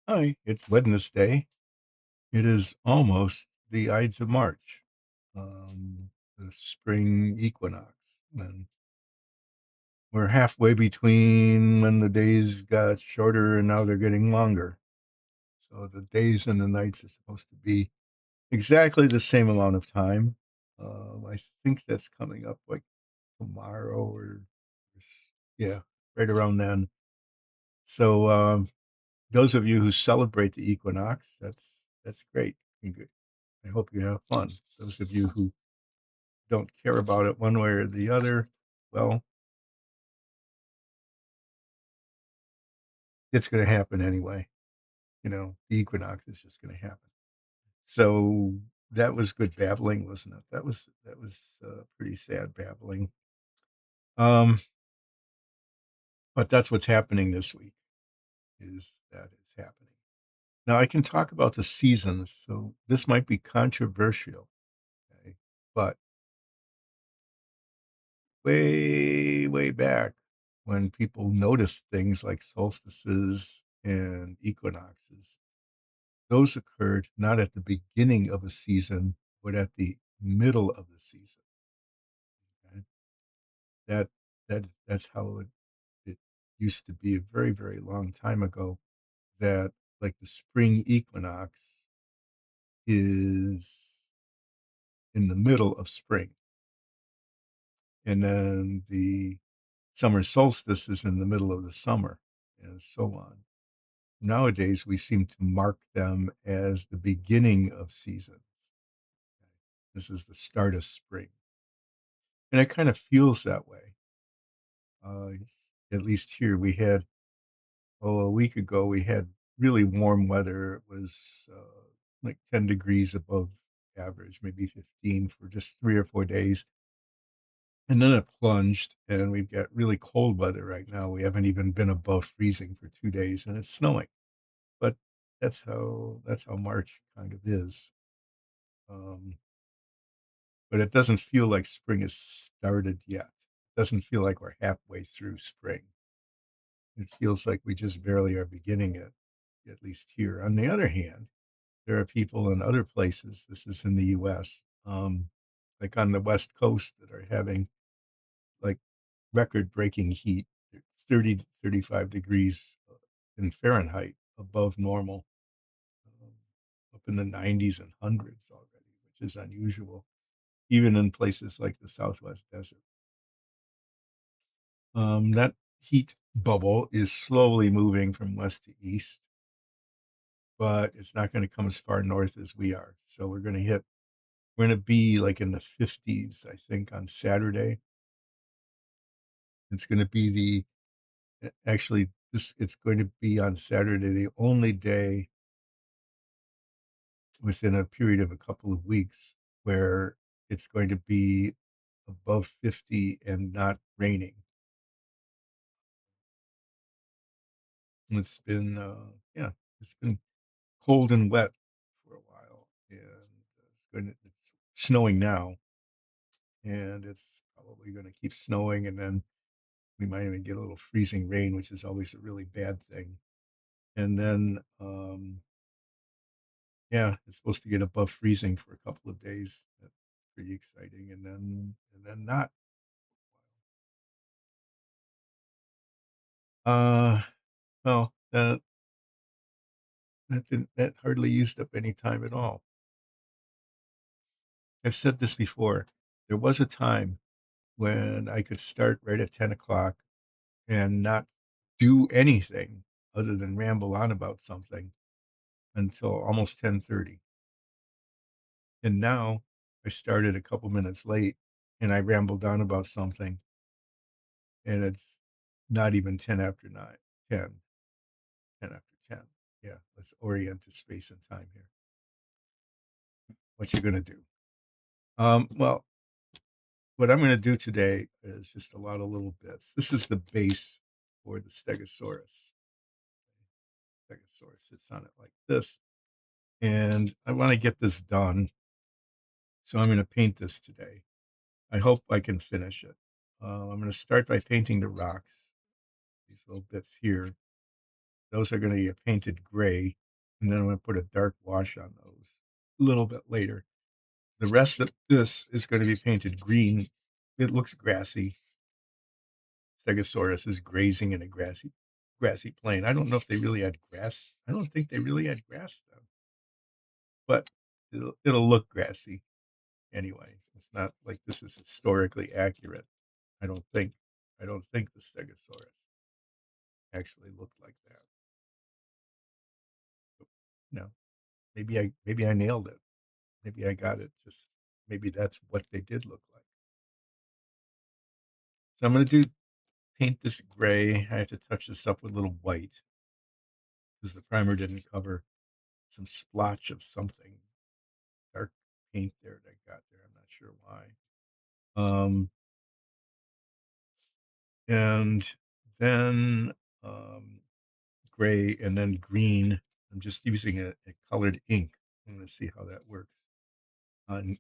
Hi, it's Wednesday. It is almost the Ides of March, the spring equinox. And we're halfway between when the days got shorter and now they're getting longer. So the days and the nights are supposed to be exactly the same amount of time. I think that's coming up like tomorrow yeah, right around then. So those of you who celebrate the equinox, that's great. I hope you have fun. Those of you who don't care about it one way or the other, well, it's going to happen anyway. The equinox is just going to happen. So that was good babbling, wasn't it? That was pretty sad babbling. Um, but that's what's happening this week. Is that it's happening now? I can talk about the seasons, so this might be controversial, okay? But way back when people noticed things like solstices and equinoxes. Those occurred not at the beginning of a season, but at the middle of the season. Okay? That that's how it used to be a very long time ago. That like the spring equinox is in the middle of spring, and then the summer solstice is in the middle of the summer, and so on. Nowadays, we seem to mark them as the beginning of seasons. This is the start of spring. And it kind of feels that way. Uh, at least here, we had, a week ago, we had really warm weather. It was like 10 degrees above average, maybe 15 for just 3 or 4 days. And then it plunged, and we've got really cold weather right now. We haven't even been above freezing for 2 days, and it's snowing. But that's how March kind of is. Um, but it doesn't feel like spring has started yet. It doesn't feel like we're halfway through spring. It feels like we just barely are beginning it, at least here. On the other hand, there are people in other places, this is in the US, like on the West Coast that are having like record breaking heat, 30 to 35 degrees in Fahrenheit above normal, um, up in the 90s and hundreds already, which is unusual, even in places like the Southwest Desert. That heat bubble is slowly moving from west to east, but it's not going to come as far north as we are. So we're going to be like in the 50s, I think, on Saturday. It's going to be actually, it's going to be on Saturday, the only day within a period of a couple of weeks where it's going to be above 50 and not raining. Yeah, it's been cold and wet for a while, and it's snowing now, and it's probably going to keep snowing, and then we might even get a little freezing rain, which is always a really bad thing. And then, yeah, it's supposed to get above freezing for a couple of days. That's pretty exciting, and then not. Uh, well, that hardly used up any time at all. I've said this before. There was a time when I could start right at 10 o'clock and not do anything other than ramble on about something until almost 10:30. And now I started a couple minutes late and I rambled on about something and it's not even 10 after 9, 10, 10 after 10. Yeah, let's orient to space and time here. What you're going to do. Well, what I'm going to do today is just a lot of little bits. This is the base for the Stegosaurus. Stegosaurus sits on it like this. And I want to get this done. So I'm going to paint this today. I hope I can finish it. I'm going to start by painting the rocks, these little bits here. those are going to get painted gray, and then I'm going to put a dark wash on those a little bit later. The rest of this is going to be painted green. It looks grassy. Stegosaurus is grazing in a grassy plain. I don't know if they really had grass. I don't think they really had grass then, but it'll look grassy anyway. It's not like this is historically accurate. I don't think. I don't think the Stegosaurus actually looked like that. But, you know, maybe I nailed it. Maybe I got it. Just maybe that's what they did look like. So I'm going to do paint this gray. I have to touch this up with a little white because the primer didn't cover some splotch of something dark paint there that I got there. I'm not sure why. And then um, gray and then green. I'm just using a colored ink. I'm going to see how that works on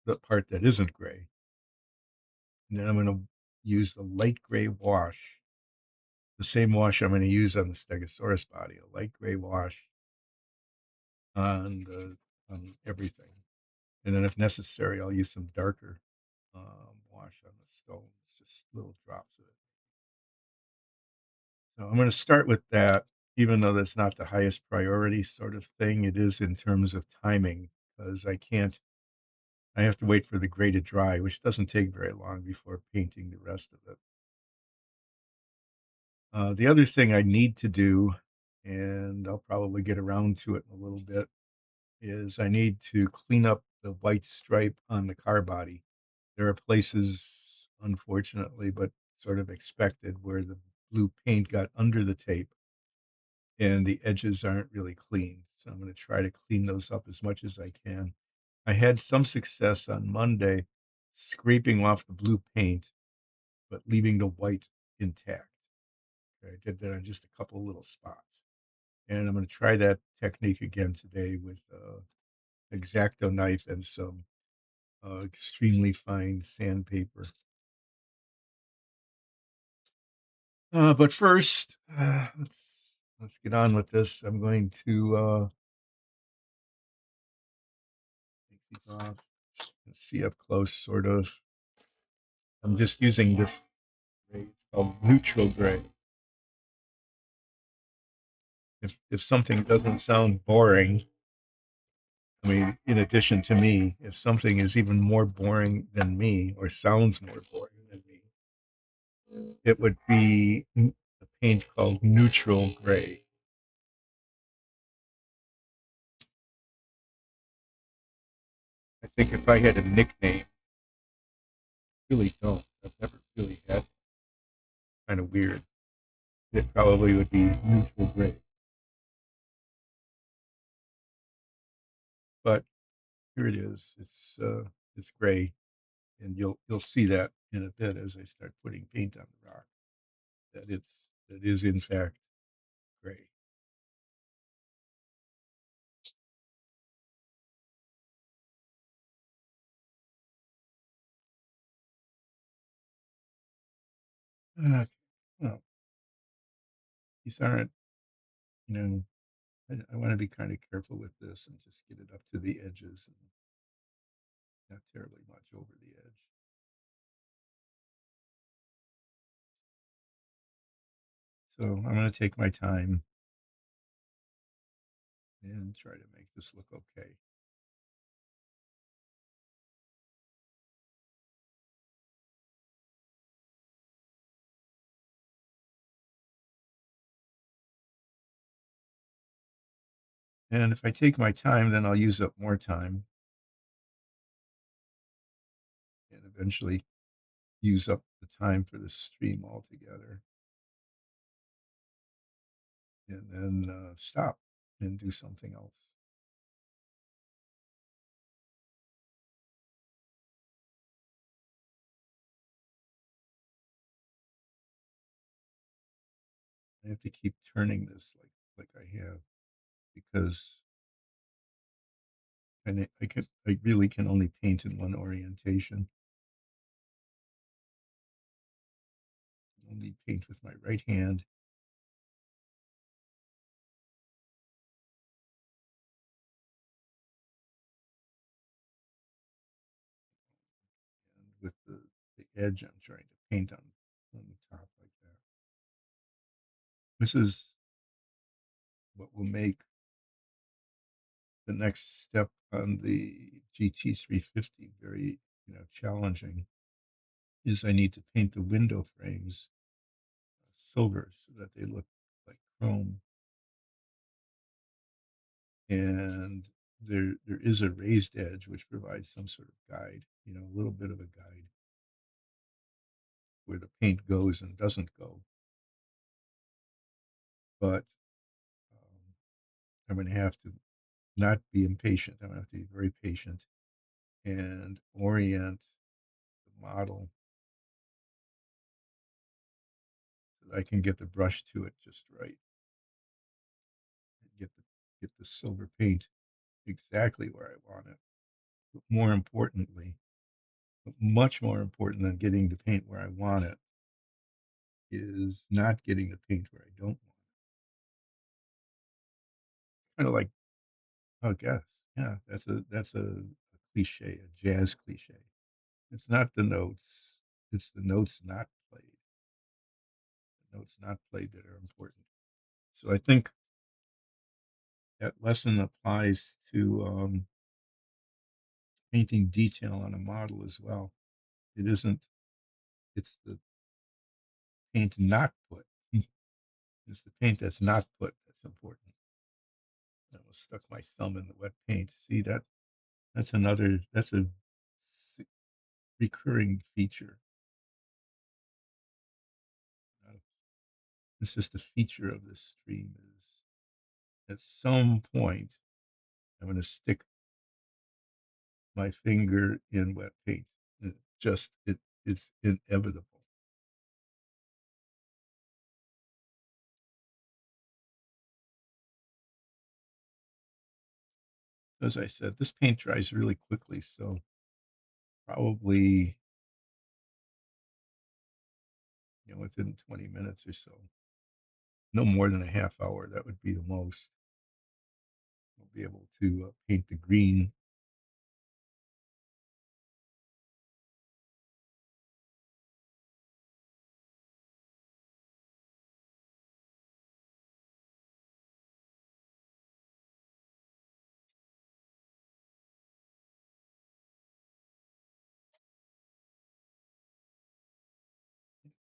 the part that isn't gray. And then I'm going to use the light gray wash, the same wash I'm going to use on the Stegosaurus body, a light gray wash on the on everything. And then if necessary, I'll use some darker wash on the stones, just little drops of it. So I'm going to start with that, even though that's not the highest priority sort of thing. It is in terms of timing, because I have to wait for the gray to dry, which doesn't take very long before painting the rest of it. The other thing I need to do, and I'll probably get around to it in a little bit, is I need to clean up the white stripe on the car body. There are places, unfortunately, but sort of expected, where the blue paint got under the tape and the edges aren't really clean. So I'm going to try to clean those up as much as I can. I had some success on Monday scraping off the blue paint, but leaving the white intact. Okay, I did that on just a couple of little spots. And I'm going to try that technique again today with X-Acto knife and some extremely fine sandpaper. But first, let's get on with this. I'm going to take these off. Let's see up close, sort of. I'm just using this gray. It's called neutral gray. If something doesn't sound boring, I mean, in addition to me, if something is even more boring than me or sounds more boring than me, it would be a paint called neutral gray. I think if I had a nickname, I really don't. I've never really had. Kind of weird. It probably would be neutral gray. But here it is. It's gray, and you'll see that in a bit as I start putting paint on the rock. That is in fact gray. Well, these aren't, you know, I want to be kind of careful with this and just get it up to the edges and not terribly much over the edge. So I'm going to take my time and try to make this look okay. And if I take my time, then I'll use up more time and eventually use up the time for the stream altogether, and then stop and do something else. I have to keep turning this like I have, because I really can only paint in one orientation. Only paint with my right hand. edge I'm trying to paint on the top like that. This is what will make the next step on the GT350 very, challenging. Is I need to paint the window frames silver so that they look like chrome. And there is a raised edge which provides some sort of guide, a little bit of a guide where the paint goes and doesn't go. But I'm going to have to not be impatient. I'm going to have to be very patient and orient the model so that I can get the brush to it just right and get the silver paint exactly where I want it. But more importantly, much more important than getting the paint where I want it is not getting the paint where I don't want it. Kind of like, oh, guess, yeah, that's a cliche, a jazz cliche. It's not the notes; it's the notes not played. The notes not played that are important. So I think that lesson applies to painting detail on a model as well. It isn't. It's the paint not put. It's the paint that's not put that's important. I almost stuck my thumb in the wet paint. See that? That's another. That's a recurring feature. It's just a feature of this stream. Is at some point I'm going to stick my finger in wet paint. It's inevitable. As I said, this paint dries really quickly, so probably within 20 minutes or so. No more than a half hour. That would be the most. I'll be able to paint the green.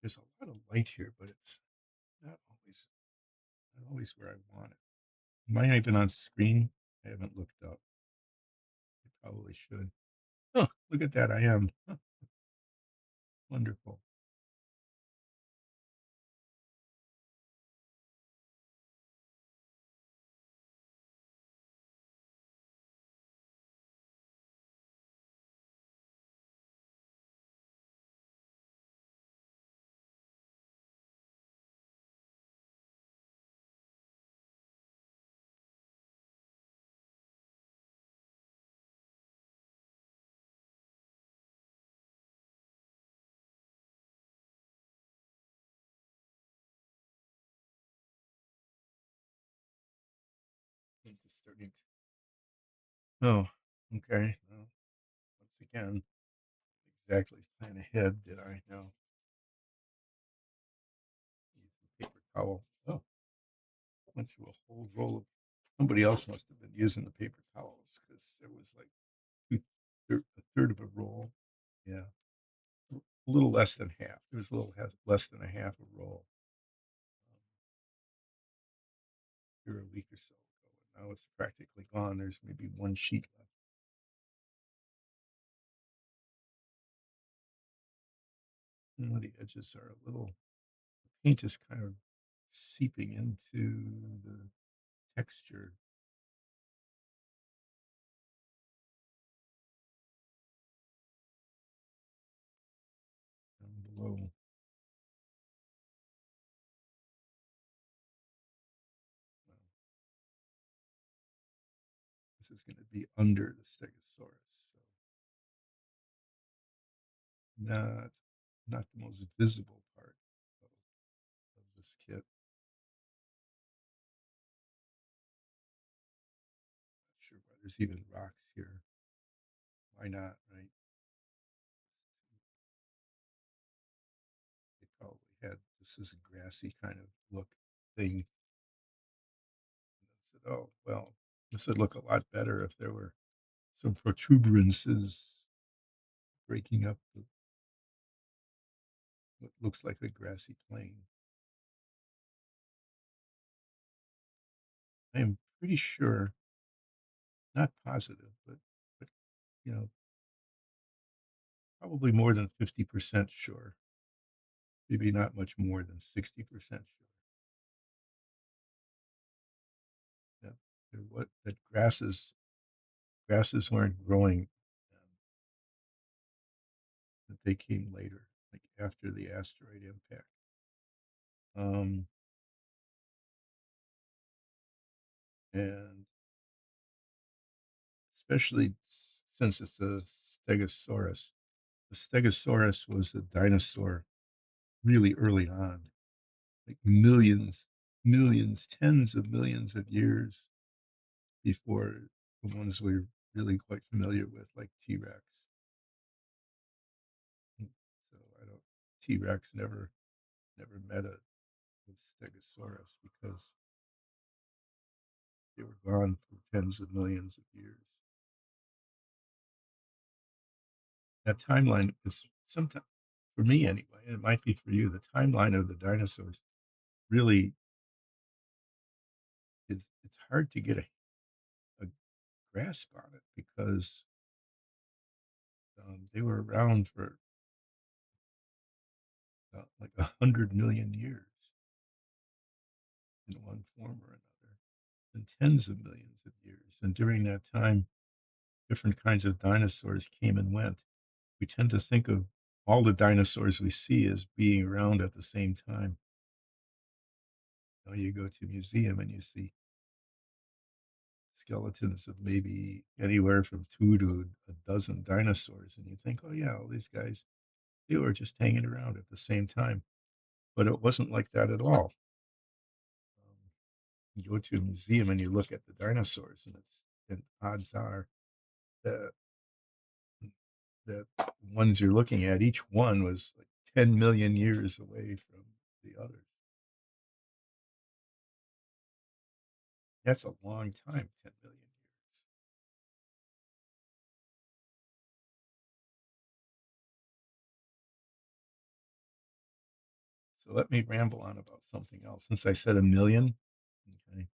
There's a lot of light here, but it's not always where I want it. Might have been on screen. I haven't looked up. I probably should. Oh, look at that. I am. Huh, wonderful. Paint is starting to. Oh, okay. Well, once again, exactly plan ahead did I know. Use the paper towel. Oh, went through a whole roll of. Somebody else must have been using the paper towels because there was like a third of a roll. Yeah, a little less than half. There was a little less than a half a roll here a week or so ago. And now it's practically gone. There's maybe one sheet left. The edges are a little. The paint is kind of seeping into the texture down below. Well, this is going to be under the Stegosaurus, so not not the most visible part of this kit. Not sure why there's even rocks here. Why not, right? this is a grassy kind of look thing. I said, oh, well, this would look a lot better if there were some protuberances breaking up what looks like a grassy plain. I am pretty sure, not positive, but you know, probably more than 50% sure. Maybe not much more than 60% sure that what that grasses weren't growing, that they came later, like after the asteroid impact. Um, and especially since it's a Stegosaurus. The Stegosaurus was a dinosaur really early on, like millions, tens of millions of years before the ones we're really quite familiar with, like T Rex. So I don't T Rex never met a Stegosaurus because they were gone for tens of millions of years. That timeline is sometimes, for me anyway, and it might be for you, the timeline of the dinosaurs really is, it's hard to get a grasp on it because they were around for like 100 million years in one form or another, and tens of millions of years. And during that time, different kinds of dinosaurs came and went. We tend to think of all the dinosaurs we see as being around at the same time. You go to a museum and you see skeletons of maybe anywhere from two to a dozen dinosaurs, and you think, oh yeah, all these guys, they were just hanging around at the same time. But it wasn't like that at all. You go to a museum and you look at the dinosaurs, and odds are that the ones you're looking at, each one was like 10 million years away from the others. That's a long time, 10 million years. So let me ramble on about something else. Since I said a million, okay,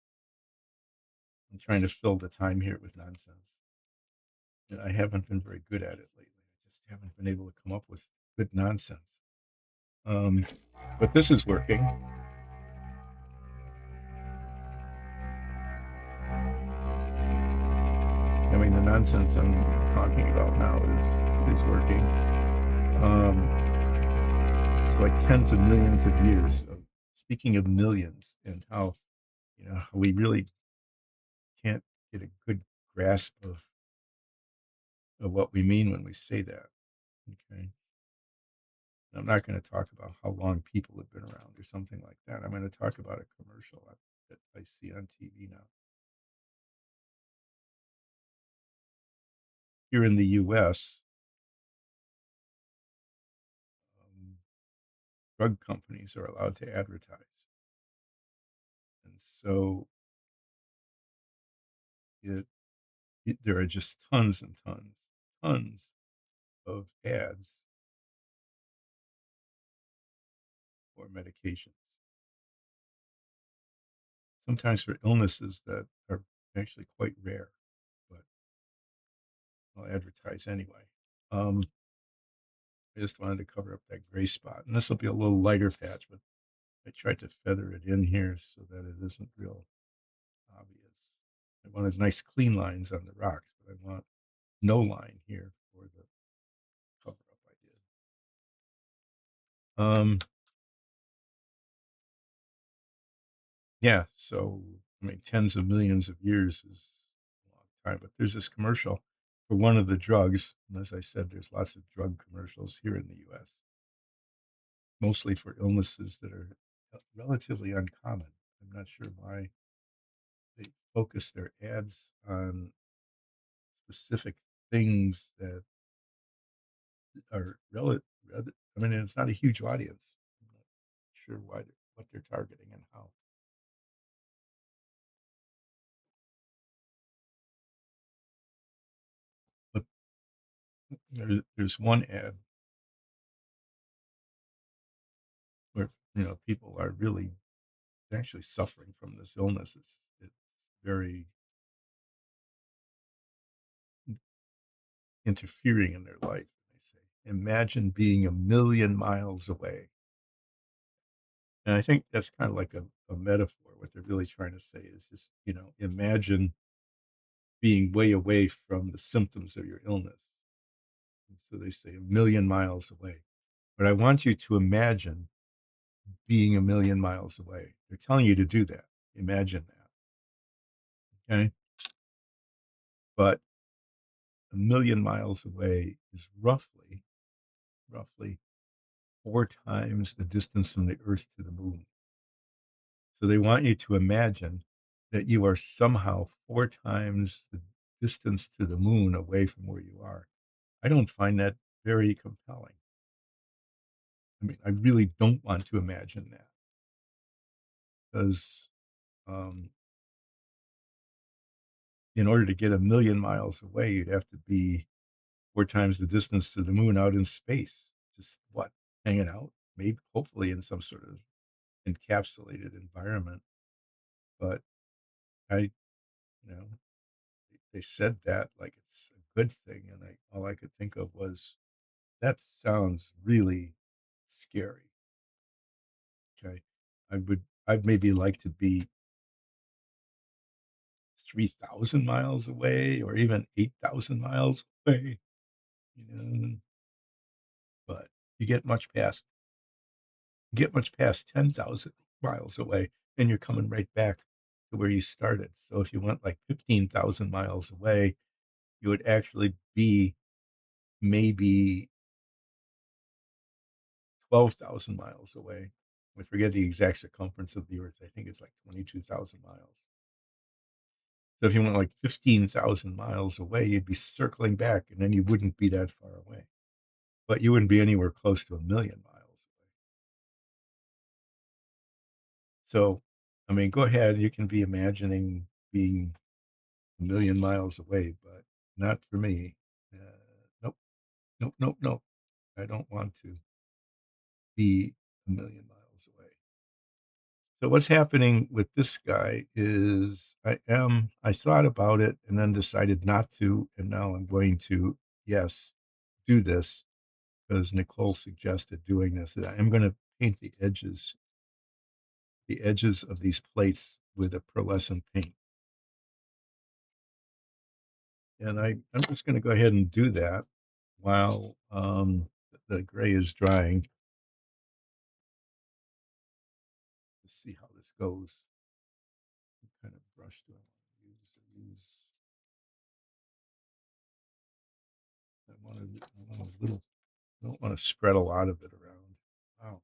I'm trying to fill the time here with nonsense. And I haven't been very good at it lately. I just haven't been able to come up with good nonsense. Um, but this is working. I mean, the nonsense I'm talking about now is working. Um, it's like tens of millions of years. Speaking of millions, and how we really can't get a good grasp of what we mean when we say that. Okay, I'm not going to talk about how long people have been around or something like that. I'm going to talk about a commercial that I see on TV now. Here in the U.S., um, drug companies are allowed to advertise, and so it, there are just tons and tons of ads for medications, sometimes for illnesses that are actually quite rare, but I'll advertise anyway. Um, I just wanted to cover up that gray spot, and this will be a little lighter patch, but I tried to feather it in here so that it isn't real obvious. I wanted nice clean lines on the rocks, but I want no line here for the cover up I did. Yeah, so I mean, tens of millions of years is a long time, but there's this commercial for one of the drugs, and as I said, there's lots of drug commercials here in the U.S., mostly for illnesses that are relatively uncommon. I'm not sure why they focus their ads on specific things that are relative. I mean, it's not a huge audience. I'm not sure what they're targeting and how. But there's one ad where people are really actually suffering from this illness. It's very interfering in their life. They say, imagine being a million miles away. And I think that's kind of like a metaphor. What they're really trying to say is just, imagine being way away from the symptoms of your illness. And so they say a million miles away. But I want you to imagine being a million miles away. They're telling you to do that. Imagine that. Okay. But a million miles away is roughly 4 times the distance from the Earth to the moon. So they want you to imagine that you are somehow 4 times the distance to the moon away from where you are. I don't find that very compelling. I mean, I really don't want to imagine that because um, in order to get a million miles away, you'd have to be 4 times the distance to the moon out in space. Just what? Hanging out? Maybe, hopefully, in some sort of encapsulated environment. But I, they said that like it's a good thing, and all I could think of was that sounds really scary. Okay, I'd maybe like to be 3,000 miles away or even 8,000 miles away, you know, but you get much past 10,000 miles away, and you're coming right back to where you started. So if you went like 15,000 miles away, you would actually be maybe 12,000 miles away. I forget the exact circumference of the Earth. I think it's like 22,000 miles. So if you went like 15,000 miles away, you'd be circling back and then you wouldn't be that far away. But you wouldn't be anywhere close to a million miles away. So, I mean, go ahead. You can be imagining being a million miles away, but not for me. Nope, nope, nope, nope. I don't want to be a million miles away. So what's happening with this guy is I thought about it and then decided not to, and now I'm going to, yes, do this because Nicole suggested doing this. I'm going to paint the edges of these plates with a pearlescent paint. And I'm just going to go ahead and do that while the gray is drying. Let's see how this goes. What kind of brush do I want to use? I want a little, I don't want to spread a lot of it around. Wow.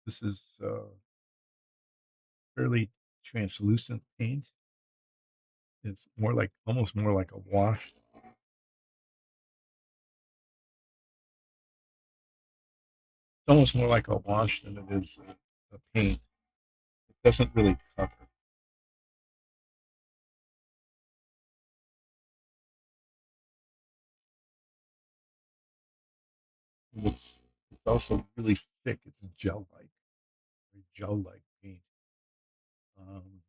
This is fairly translucent paint. It's almost more like a wash. It's almost more like a wash than it is a paint. It doesn't really cover. It's it's also really thick. It's gel-like paint. Um,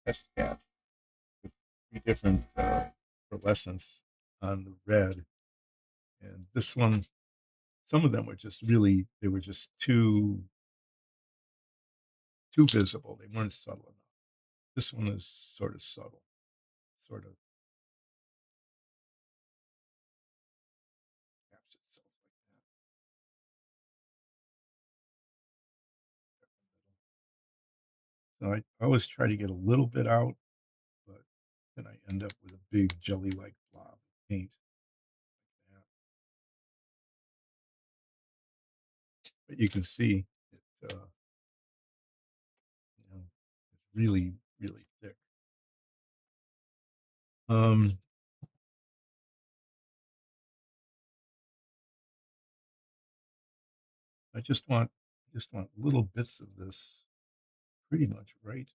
Test cap with 3 different pearlescents on the red, and this one, some of them were just really, they were just too visible. They weren't subtle enough. This one is sort of subtle, sort of caps itself like that. So I always try to get a little bit out, but then I end up with a big jelly-like blob of paint like that. But you can see it, really, really thick. Um, I just want little bits of this pretty much right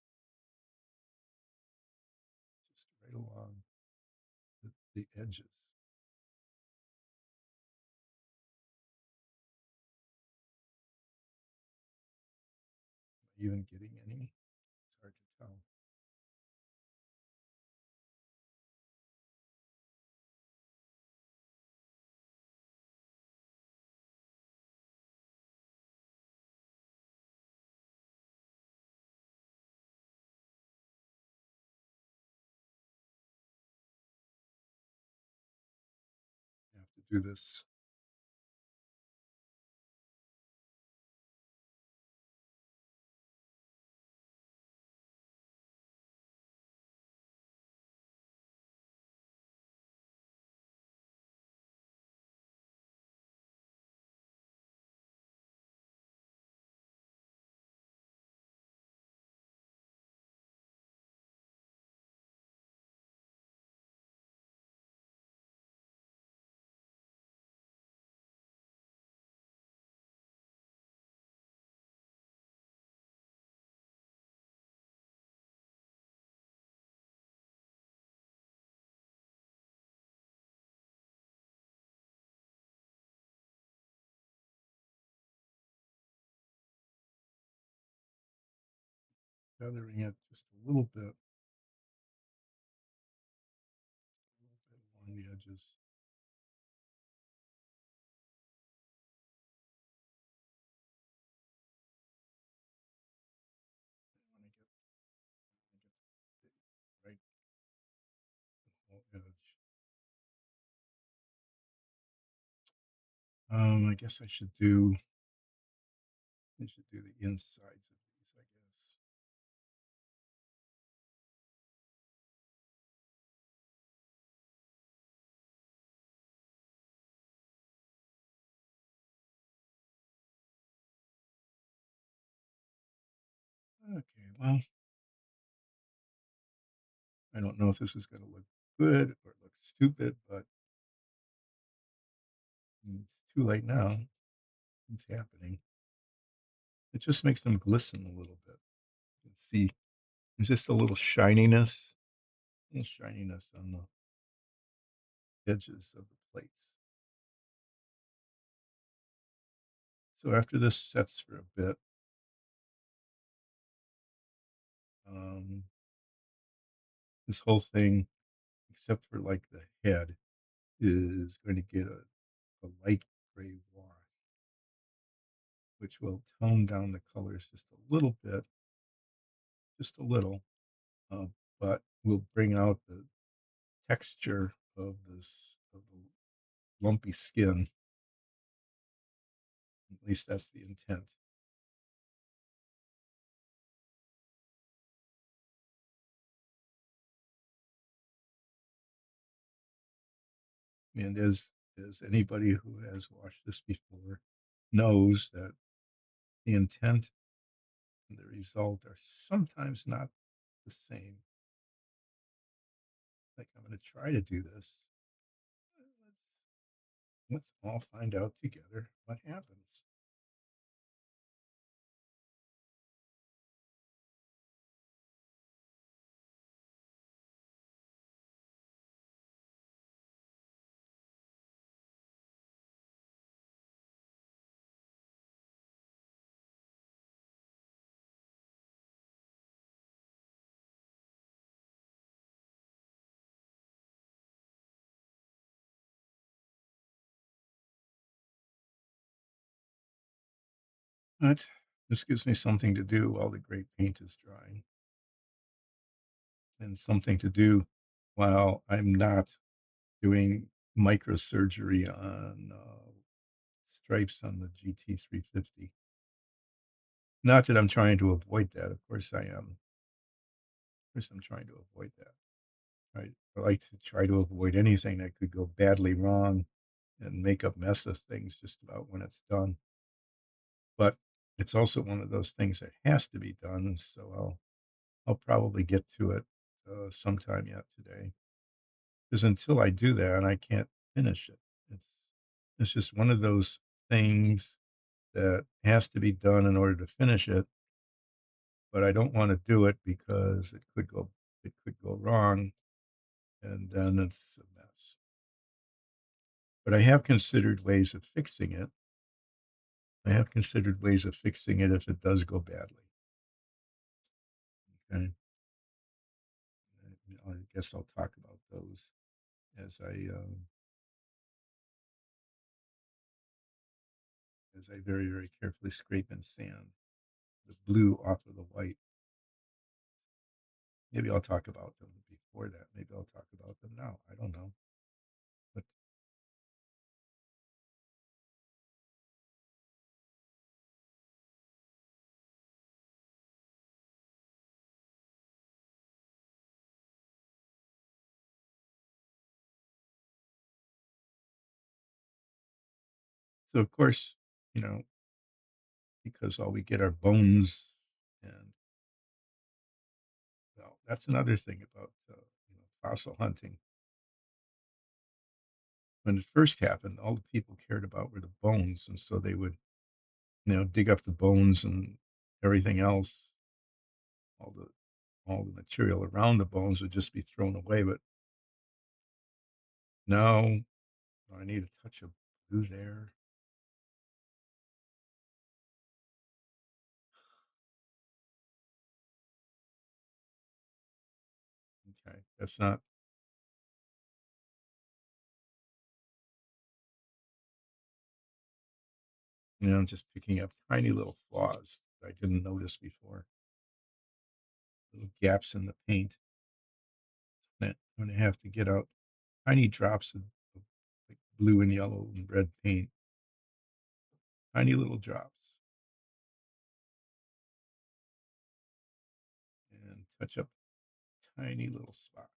along the edges. Even getting any? It's hard to tell. I have to do this. Feathering it just a little bit along the edges. I want to get the right whole edge. I guess I should do the insides of these, I guess. Okay, well, I don't know if this is going to look good or look stupid, but it's too late now. It's happening. It just makes them glisten a little bit. You can see there's just a little shininess on the edges of the plates. So after this sets for a bit, um, this whole thing, except for like the head, is going to get a light gray wash, which will tone down the colors just a little bit, just a little, uh, but will bring out the texture of the lumpy skin. At least that's the intent. And as anybody who has watched this before knows that the intent and the result are sometimes not the same. Like I'm going to try to do this. Let's all find out together what happens. But this gives me something to do while the great paint is drying, and something to do while I'm not doing microsurgery on stripes on the GT350. Not that I'm trying to avoid that. Of course I am. Of course I'm trying to avoid that. Right? I like to try to avoid anything that could go badly wrong and make a mess of things just about when it's done. But it's also one of those things that has to be done. So I'll probably get to it, sometime yet today. Because until I do that, I can't finish it. It's it's just one of those things that has to be done in order to finish it, but I don't wanna do it because it could go wrong, and then it's a mess. But I have considered ways of fixing it. I have considered ways of fixing it if it does go badly, okay? I guess I'll talk about those as I very, very carefully scrape and sand the blue off of the white. Maybe I'll talk about them before that. Maybe I'll talk about them now. I don't know. But so of course, you know, because all we get are bones, and well, that's another thing about fossil hunting. When it first happened, all the people cared about were the bones, and so they would dig up the bones and everything else. All the all the material around the bones would just be thrown away. But now I need a touch of blue there. Okay, that's not. I'm just picking up tiny little flaws that I didn't notice before. Little gaps in the paint that I'm gonna have to get out tiny drops of like blue and yellow and red paint, tiny little drops, and touch up tiny little spots.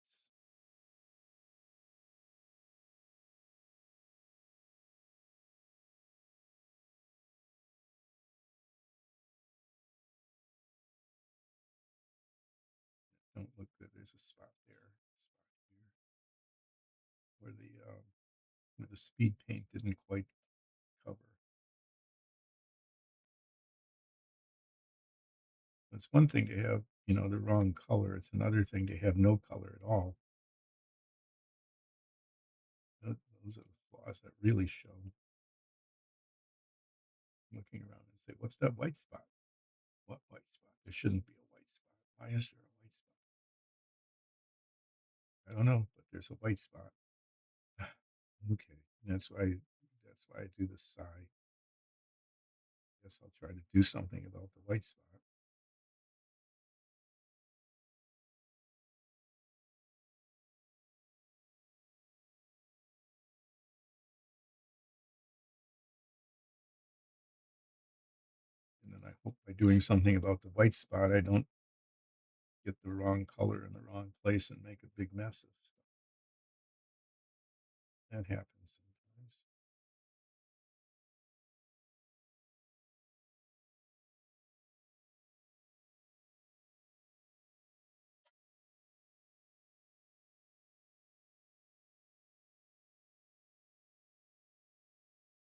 Don't look good. There's a spot there, spot here, where the speed paint didn't quite cover. It's one thing to have, the wrong color. It's another thing to have no color at all. Those are the flaws that really show. Looking around and say, "What's that white spot? What white spot? There shouldn't be a white spot. Why is there a white spot? I don't know, but there's a white spot." Okay, that's why I do the sigh. Guess I'll try to do something about the white spot. And then I hope by doing something about the white spot, I don't get the wrong color in the wrong place and make a big mess of stuff. That happens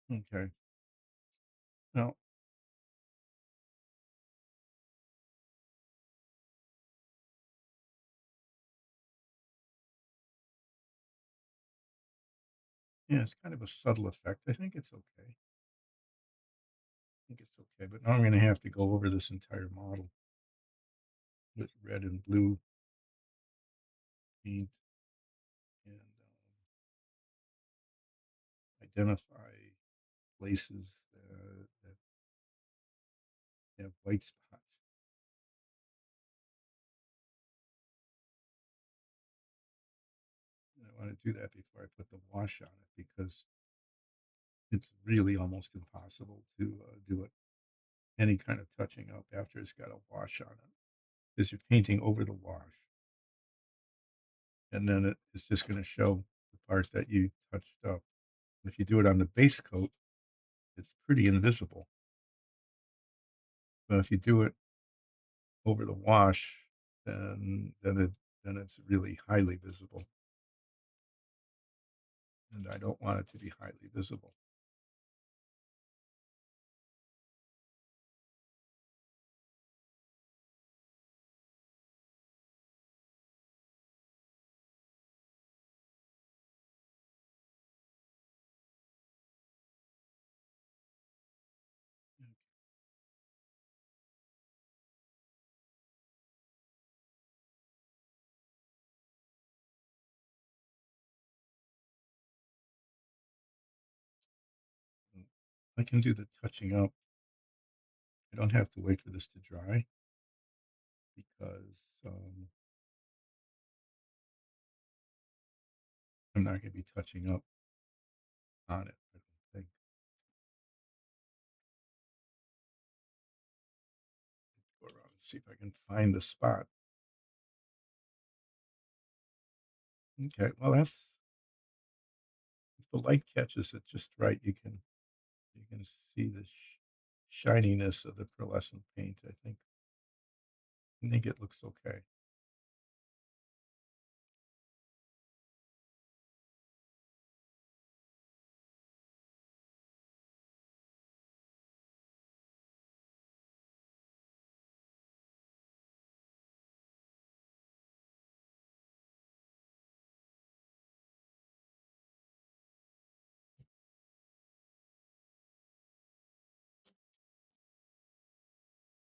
sometimes. Okay. Now, yeah, it's kind of a subtle effect. I think it's okay. I think it's okay. But now I'm going to have to go over this entire model with red and blue paint and identify places that have white spots. And I want to do that before I put the wash on it because it's really almost impossible to do it any kind of touching up after it's got a wash on it because you're painting over the wash, and then it's just going to show the part that you touched up. If you do it on the base coat, it's pretty invisible. But if you do it over the wash, then it's really highly visible, and I don't want it to be highly visible. I can do the touching up. I don't have to wait for this to dry because I'm not going to be touching up on it. I don't think. Go around and see if I can find the spot. Okay, well if the light catches it just right, you can see the shininess of the pearlescent paint. I think it looks okay.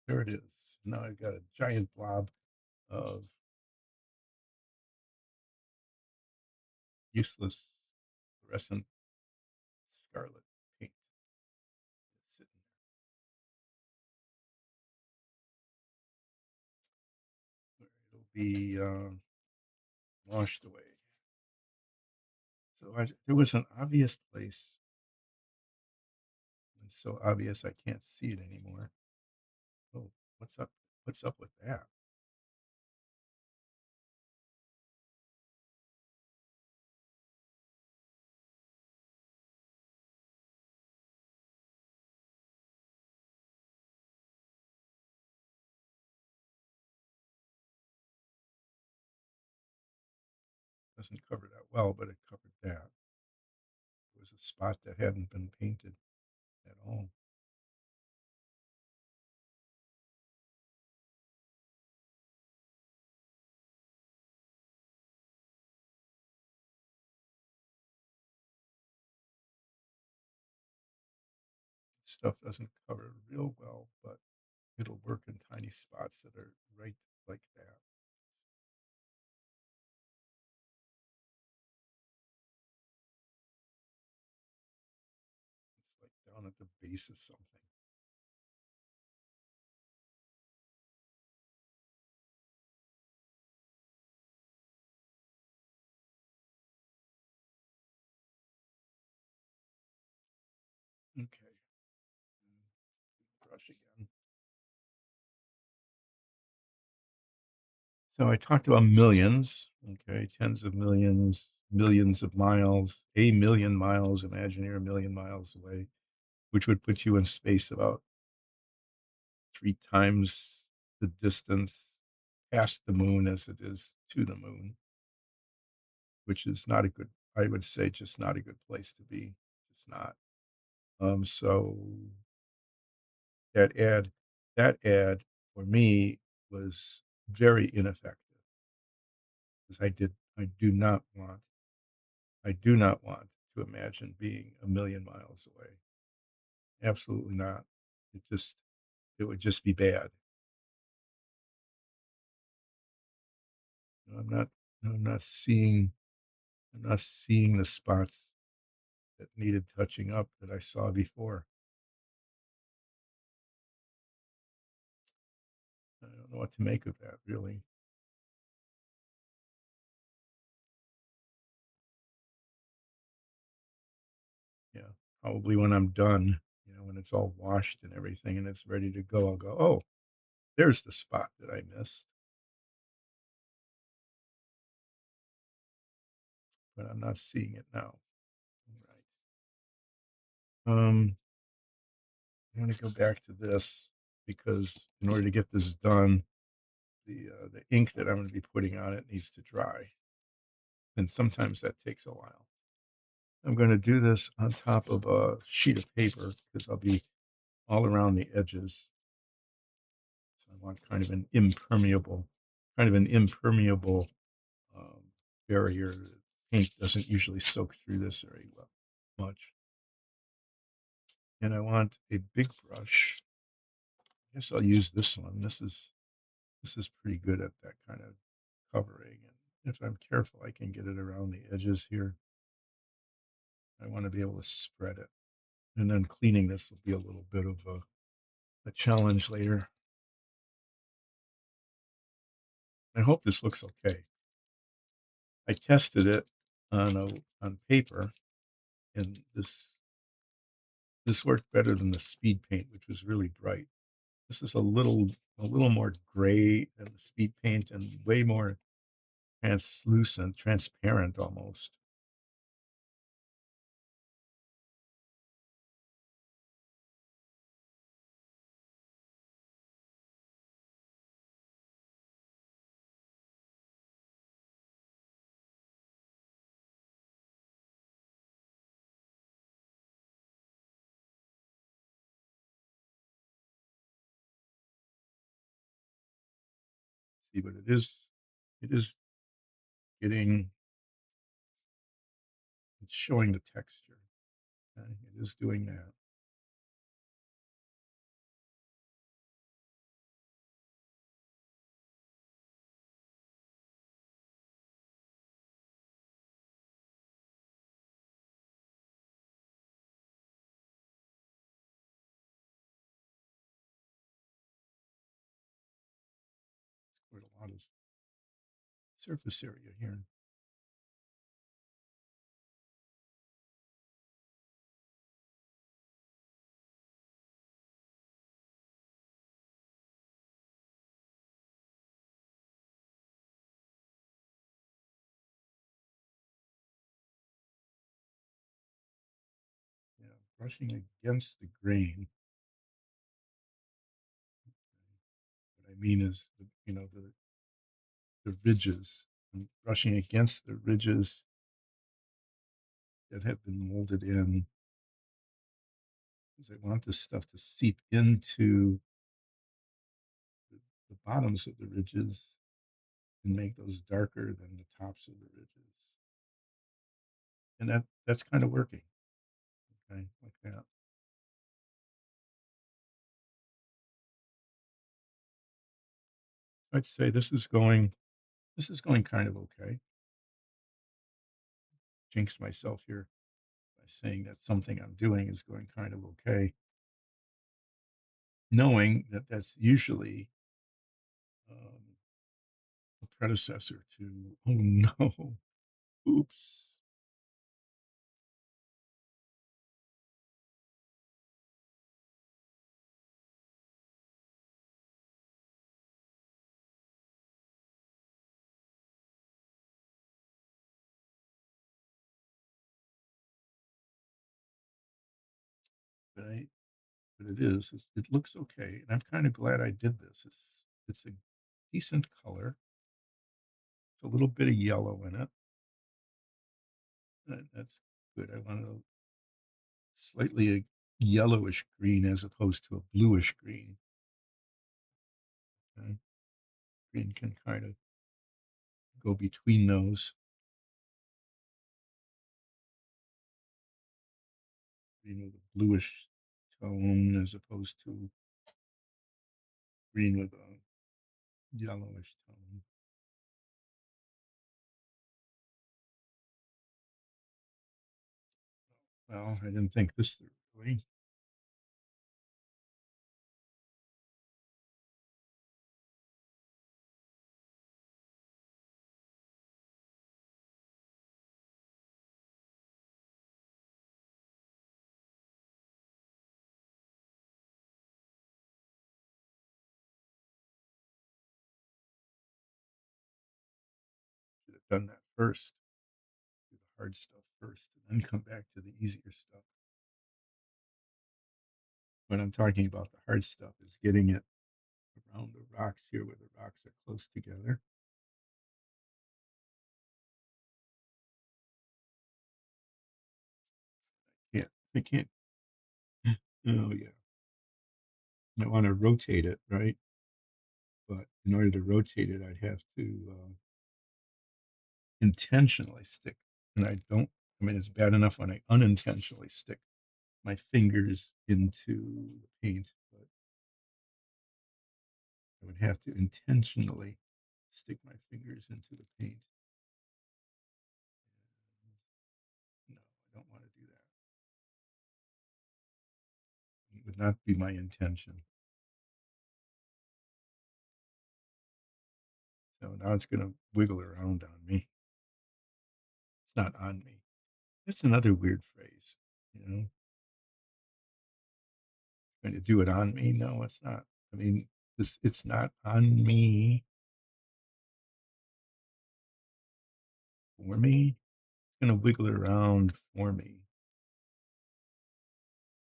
There it is. Now I've got a giant blob of useless fluorescent scarlet paint sitting there. It'll be washed away. So there was an obvious place. It's so obvious I can't see it anymore. Oh, what's up? What's up with that? Doesn't cover that well, but it covered that. It was a spot that hadn't been painted at all. Stuff doesn't cover real well, but it'll work in tiny spots that are right like that. It's like down at the base of something. Okay, brush again. So I talked about millions, okay, tens of millions, millions of miles, a million miles, imagine you're a million miles away, which would put you in space about 3 times the distance past the moon as it is to the moon, which is not a good, I would say, just not a good place to be. It's not. So that ad, that ad for me was very ineffective because I do not want to imagine being a million miles away. Absolutely not. It just, it would just be bad. I'm not, I'm not seeing, I'm not seeing the spots that needed touching up that I saw before. I don't know what to make of that, really. Yeah, probably when I'm done, when it's all washed and everything and it's ready to go, I'll go, oh, there's the spot that I missed, but I'm not seeing it now. Right. I'm going to go back to this because in order to get this done, the ink that I'm going to be putting on it needs to dry, and sometimes that takes a while. I'm going to do this on top of a sheet of paper because I'll be all around the edges. So I want kind of an impermeable um, barrier. Paint doesn't usually soak through this very well, much. And I want a big brush. I guess I'll use this one. This is pretty good at that kind of covering. And if I'm careful, I can get it around the edges here. I want to be able to spread it. And then cleaning this will be a little bit of a challenge later. I hope this looks okay. I tested it on paper, and this worked better than the speed paint, which was really bright. This is a little more gray than the speed paint and way more translucent, transparent almost. See, but it is getting, it's showing the texture. Okay? It is doing that. Quite a lot of surface area here. Yeah, brushing against the grain. What I mean is, the ridges. I'm brushing against the ridges that have been molded in because I want this stuff to seep into the bottoms of the ridges and make those darker than the tops of the ridges. And that's kind of working. Okay, like that. I'd say this is going kind of okay. Jinxed myself here by saying that something I'm doing is going kind of okay, knowing that that's usually um, a predecessor to, oh no, oops. But it looks okay, and I'm kind of glad I did this. It's a decent color. It's a little bit of yellow in it. That's good. I want a slightly a yellowish green as opposed to a bluish green. Okay? Green can kind of go between those. Green with a bluish tone as opposed to green with a yellowish tone. Well, I didn't think this through really. Should have done that first. Do the hard stuff first and then come back to the easier stuff. What I'm talking about, the hard stuff, is getting it around the rocks here where the rocks are close together. Yeah, I can't. Oh yeah, I want to rotate it, right? But in order to rotate it, I'd have to intentionally stick, and I don't. I mean, it's bad enough when I unintentionally stick my fingers into the paint, but I would have to intentionally stick my fingers into the paint. No, I don't want to do that. It would not be my intention. So now it's going to wiggle around on me. It's not on me. That's another weird phrase. You know, going to do it on me? No, it's not. I mean, it's not on me for me. It's going to wiggle around for me.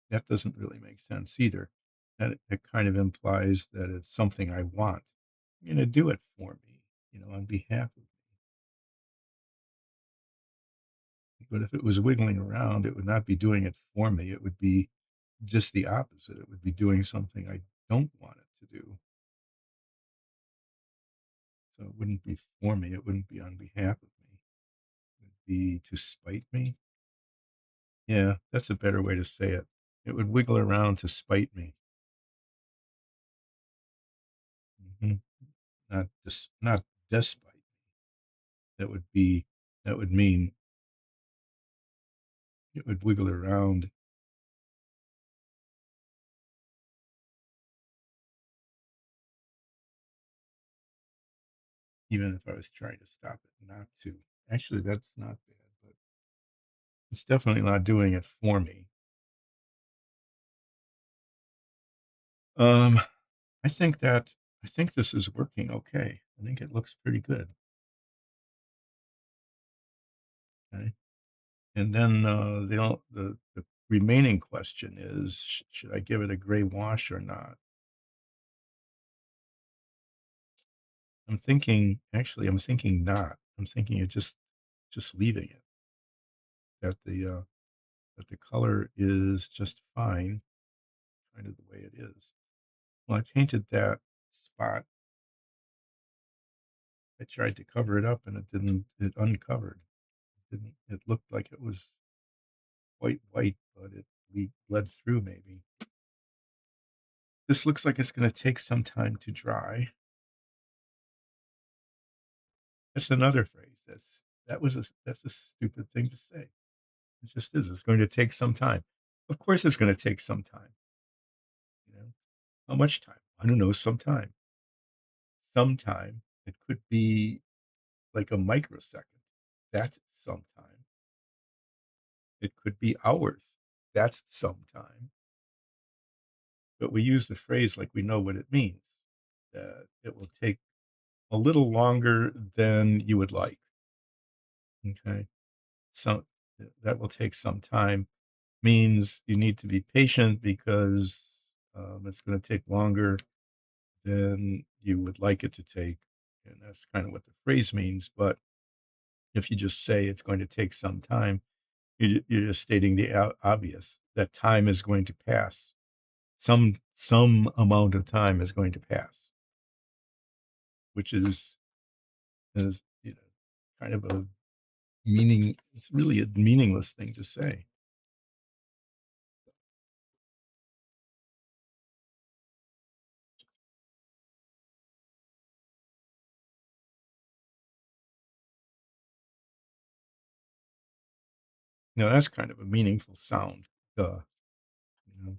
That doesn't really make sense either. That it kind of implies that it's something I want. You're going to do it for me, on behalf of me. But if it was wiggling around, it would not be doing it for me. It would be just the opposite. It would be doing something I don't want it to do. So it wouldn't be for me. It wouldn't be on behalf of me. It would be to spite me. Yeah, that's a better way to say it. It would wiggle around to spite me. Hmm. Not despite. That would be that would mean it would wiggle around even if I was trying to stop it not to. Actually, that's not bad, but it's definitely not doing it for me. Um, I think that I think this is working okay. I think it looks pretty good. Okay. And then the remaining question is, should I give it a gray wash or not? I'm thinking not. I'm thinking of just leaving it. That the color is just fine, kind of the way it is. Well, I painted that spot. I tried to cover it up and it uncovered. It looked like it was quite white, but we bled through maybe. This looks like it's going to take some time to dry. That's another phrase. That's a stupid thing to say. It just is. It's going to take some time. Of course, it's going to take some time. You know, how much time? I don't know. Sometime. Sometime. It could be like a microsecond. That's sometime. It could be hours. That's sometime. But we use the phrase like we know what it means. That it will take a little longer than you would like. Okay. So that will take some time. Means you need to be patient because it's going to take longer than you would like it to take. And that's kind of what the phrase means. But if you just say it's going to take some time, you're just stating the obvious that time is going to pass. Some amount of time is going to pass, which is kind of a meaning. It's really a meaningless thing to say. That's kind of a meaningful sound. Duh. You know,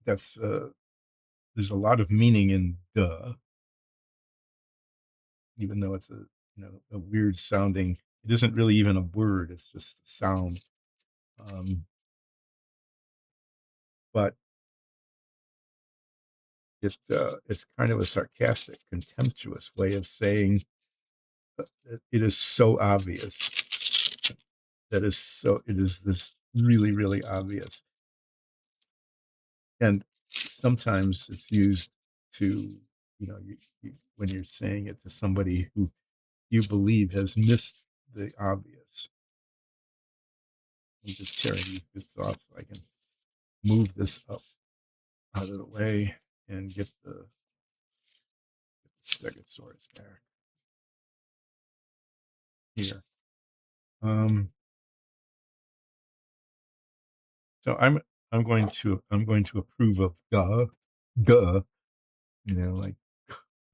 that's there's a lot of meaning in duh, even though it's a weird sounding. It isn't really even a word. It's just a sound. Um, but it's kind of a sarcastic, contemptuous way of saying it is so obvious. It is this really, really obvious. And sometimes it's used to, when you're saying it to somebody who you believe has missed the obvious. I'm just tearing this off so I can move this up out of the way and get the Stegosaurus back here. Um, so I'm going to approve of duh. Like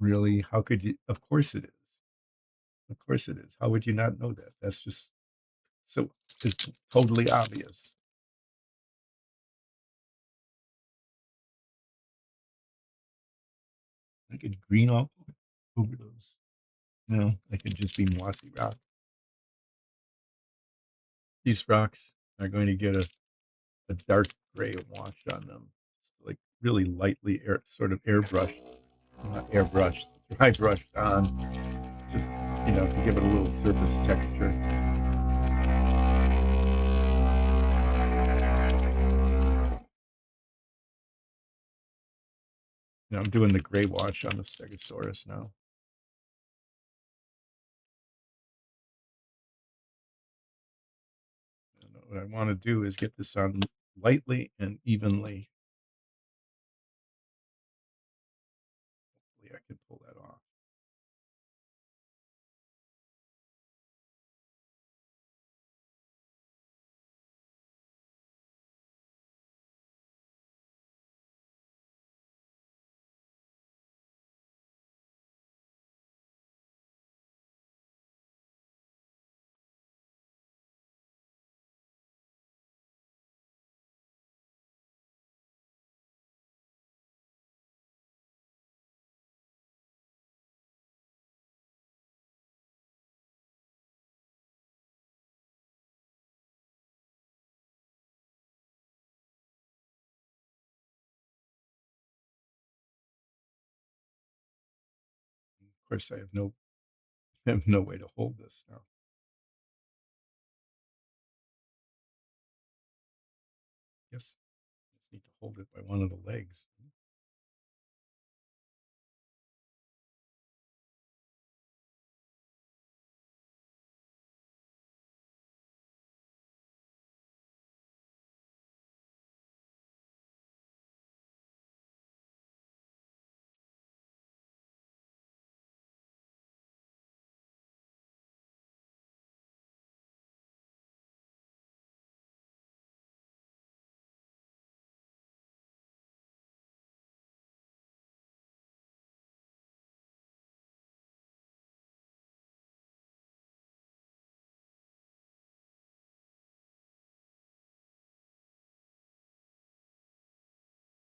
really, how could you? Of course it is. Of course it is. How would you not know that? That's just so it's totally obvious. I could green all over those. No, I could just be mossy rock. These rocks are going to get a dark gray wash on them, like really lightly sort of airbrushed, not airbrushed, dry brushed on, just to give it a little surface texture. I'm doing the gray wash on the Stegosaurus now. And what I want to do is get this on lightly and evenly. Hopefully I can pull that off. Of course, I have no way to hold this now. Yes, I just need to hold it by one of the legs.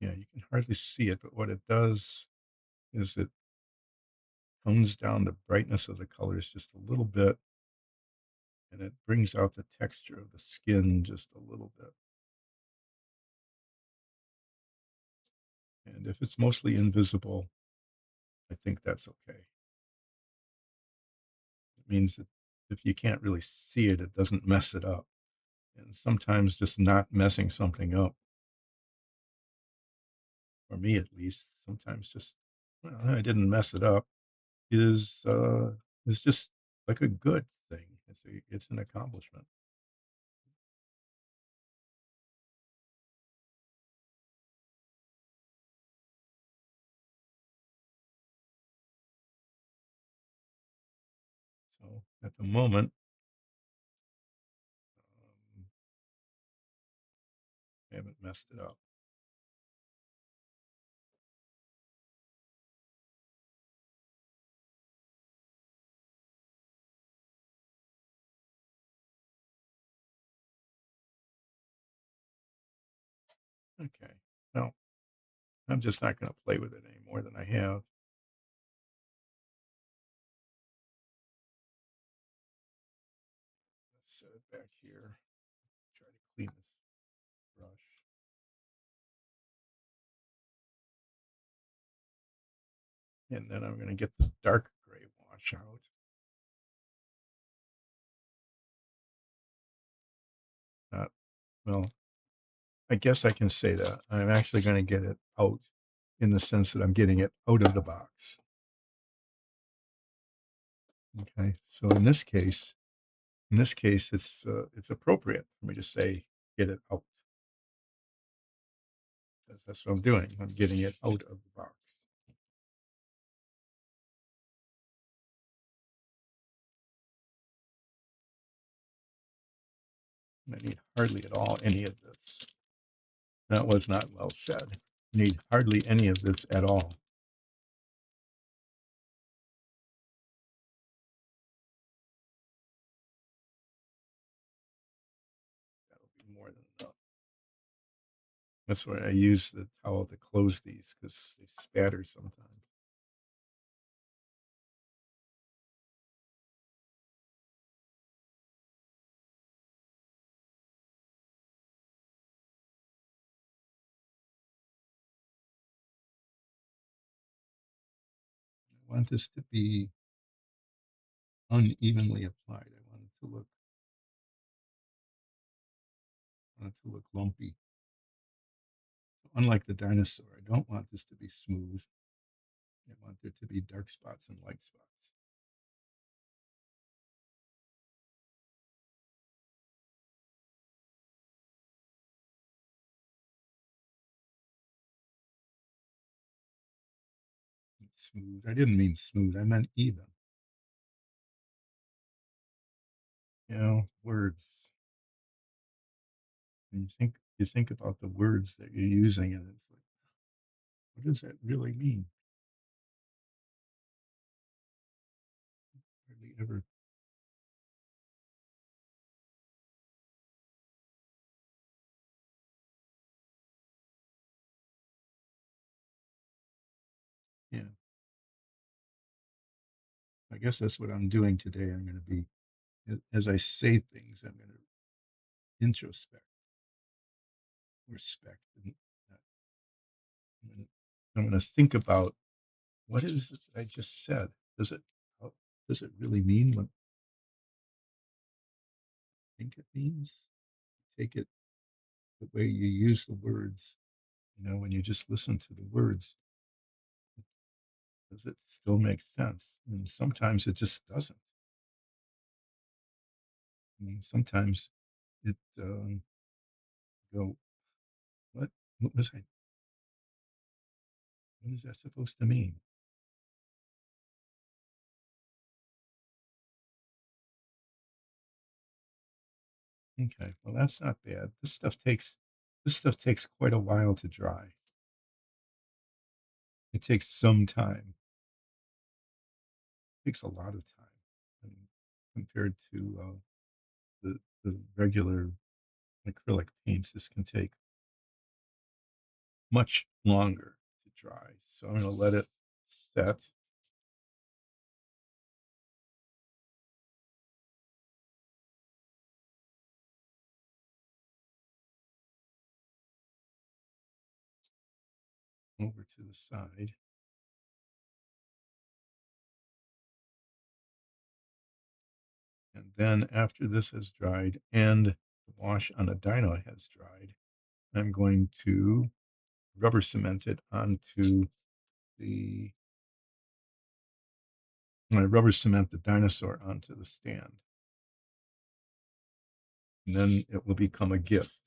Yeah, you can hardly see it, but what it does is it tones down the brightness of the colors just a little bit, and it brings out the texture of the skin just a little bit. And if it's mostly invisible, I think that's okay. It means that if you can't really see it, it doesn't mess it up. And sometimes just not messing something up, for me at least, sometimes just, well, I didn't mess it up, is is just like a good thing. It's an accomplishment. So at the moment, um, I haven't messed it up. Okay. Well, I'm just not going to play with it any more than I have. Let's set it back here. Try to clean this brush. And then I'm going to get the dark gray wash out. Not, well, I guess I can say that. I'm actually gonna get it out in the sense that I'm getting it out of the box. Okay, so in this case, it's appropriate for me to say, "Get it out." That's what I'm doing. I'm getting it out of the box. I need hardly at all any of this. That was not well said. Need hardly any of this at all. That'll be more than enough. That's why I use the towel to close these because they spatter sometimes. I want this to be unevenly applied. I want it to look lumpy. Unlike the dinosaur, I don't want this to be smooth. I want there to be dark spots and light spots. Smooth. I didn't mean smooth. I meant even. Words. And you think about the words that you're using, and it's like, what does that really mean? Hardly ever. Yeah. I guess that's what I'm doing today. I'm going to be, as I say things, I'm going to introspect, respect, and I'm going to think about what is it I just said. Does it how, does it really mean what I think it means? Take it the way you use the words. When you just listen to the words, does it still make sense? And sometimes it just doesn't. Sometimes it go, what? What was I? What is that supposed to mean? Okay, well that's not bad. This stuff takes quite a while to dry. It takes some time. It takes a lot of time, I mean, compared to the regular acrylic paints. This can take much longer to dry. So I'm going to let it set over to the side. And then after this has dried and the wash on the dyno has dried, I'm going to rubber cement it onto the I rubber cement the dinosaur onto the stand. And then it will become a gift.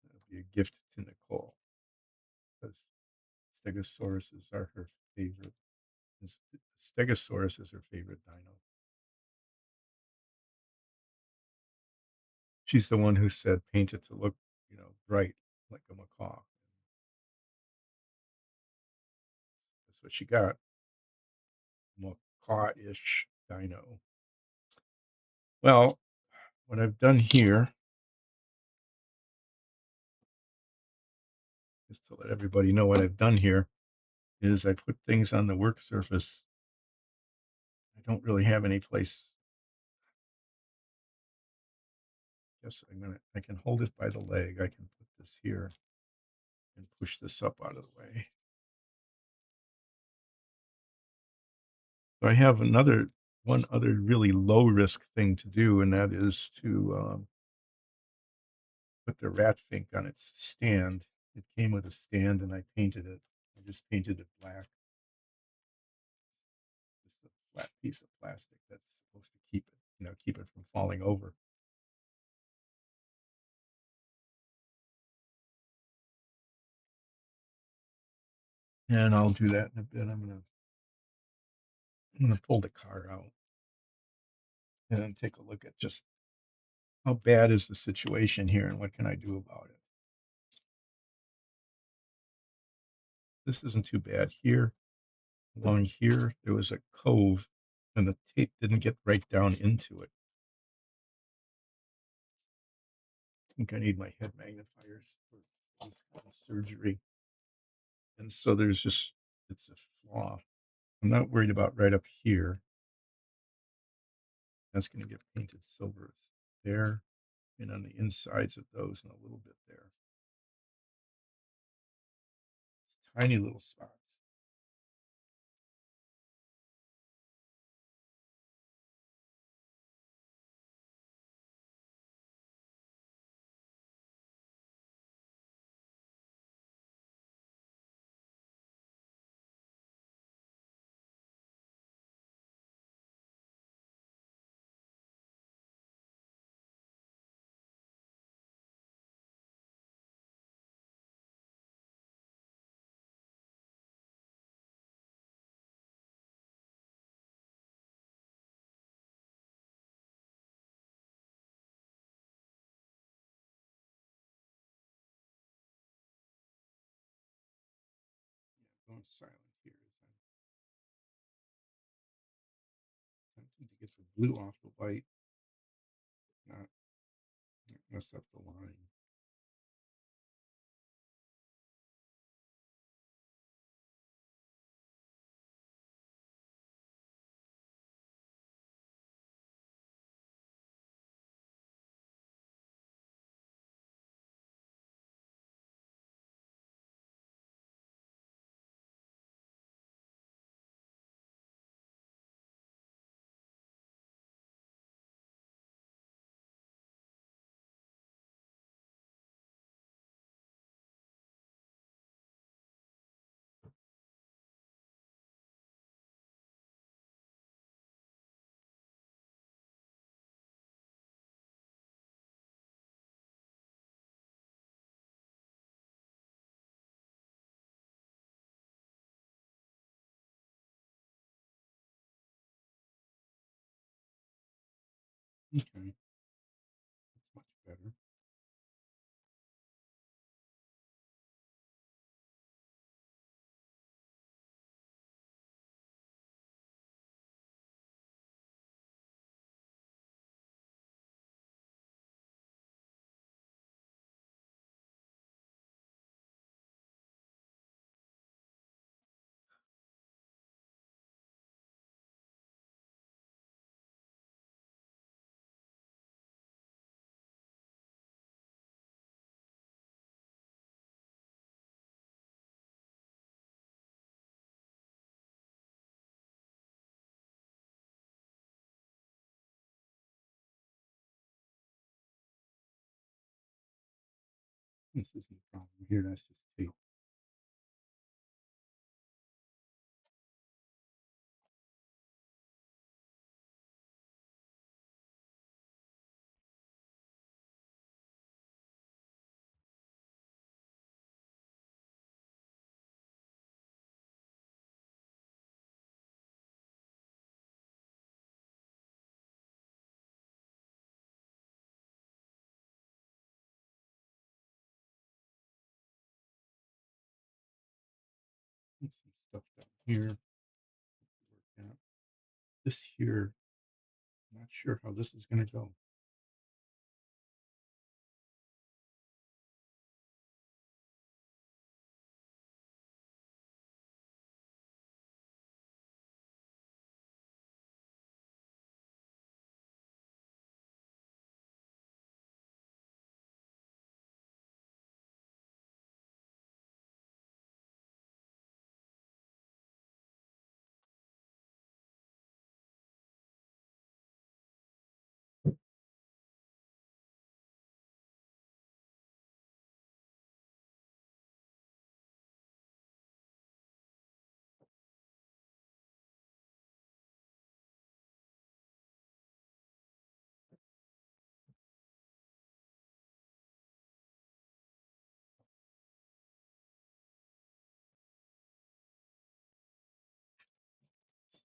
It'll be a gift to Nicole because Stegosauruses are her favorite. Stegosaurus is her favorite dino. She's the one who said paint it to look, bright like a macaw. That's what she got. Macaw-ish dino. Well, what I've done here, just to let everybody know what I've done here, is I put things on the work surface. I don't really have any place. Yes, I can hold it by the leg. I can put this here and push this up out of the way. So I have one other really low risk thing to do, and that is to put the rat fink on its stand. It came with a stand, and I painted it. I just painted it black. Just a flat piece of plastic that's supposed to keep it, keep it from falling over. And I'll do that in a bit. I'm gonna pull the car out and take a look at just how bad is the situation here and what can I do about it. This isn't too bad here. Along here, there was a cove, and the tape didn't get right down into it. I think I need my head magnifiers for this kind of surgery. And so it's a flaw. I'm not worried about right up here. That's going to get painted silver there and on the insides of those and a little bit there. Tiny little spots. Yeah, going silent here as I'm attempting to get the blue off the white, not mess up the line. Okay, that's much better. This isn't a problem here. That's just tape. Put some stuff down here. Work out. This here, I'm not sure how this is going to go.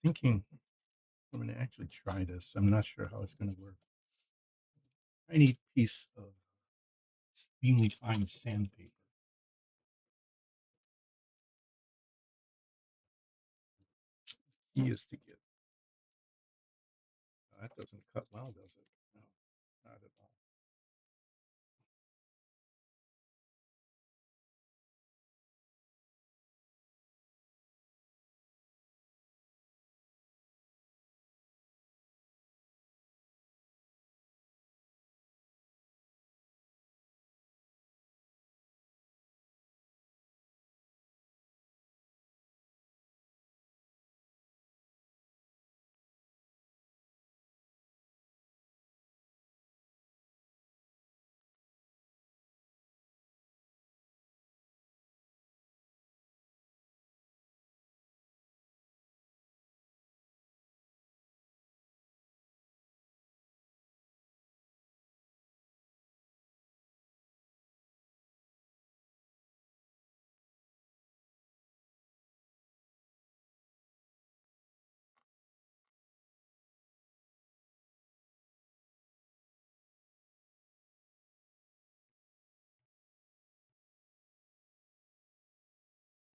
thinking I'm going to actually try this. I'm not sure how it's going to work. I need a piece of extremely fine sandpaper. Key is to get. That doesn't cut well, does it? No, not at all.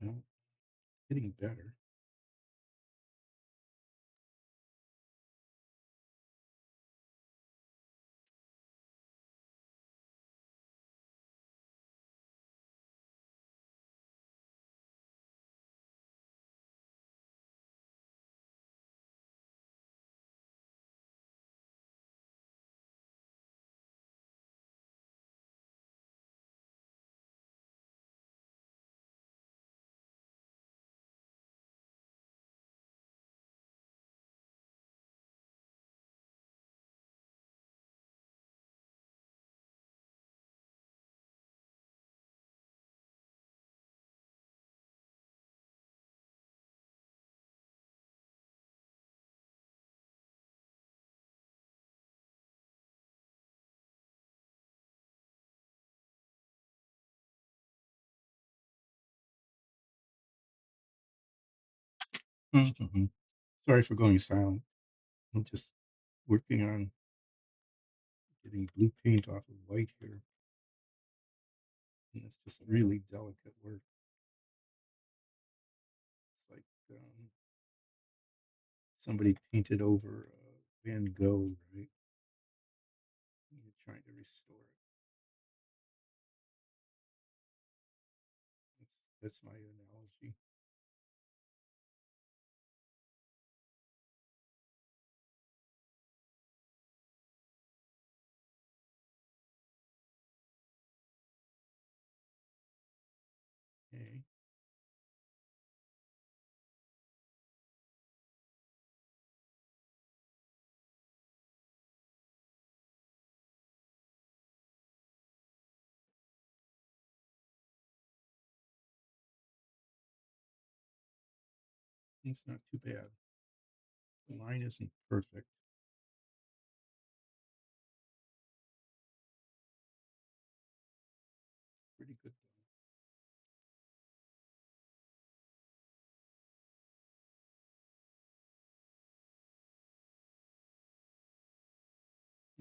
Well, getting better. Mm-hmm. Sorry for going silent. I'm just working on getting blue paint off of white here. And it's just really delicate work. It's like somebody painted over Van Gogh, right? And you're trying to restore it. That's my analogy. Okay. It's not too bad. The line isn't perfect. Pretty good though.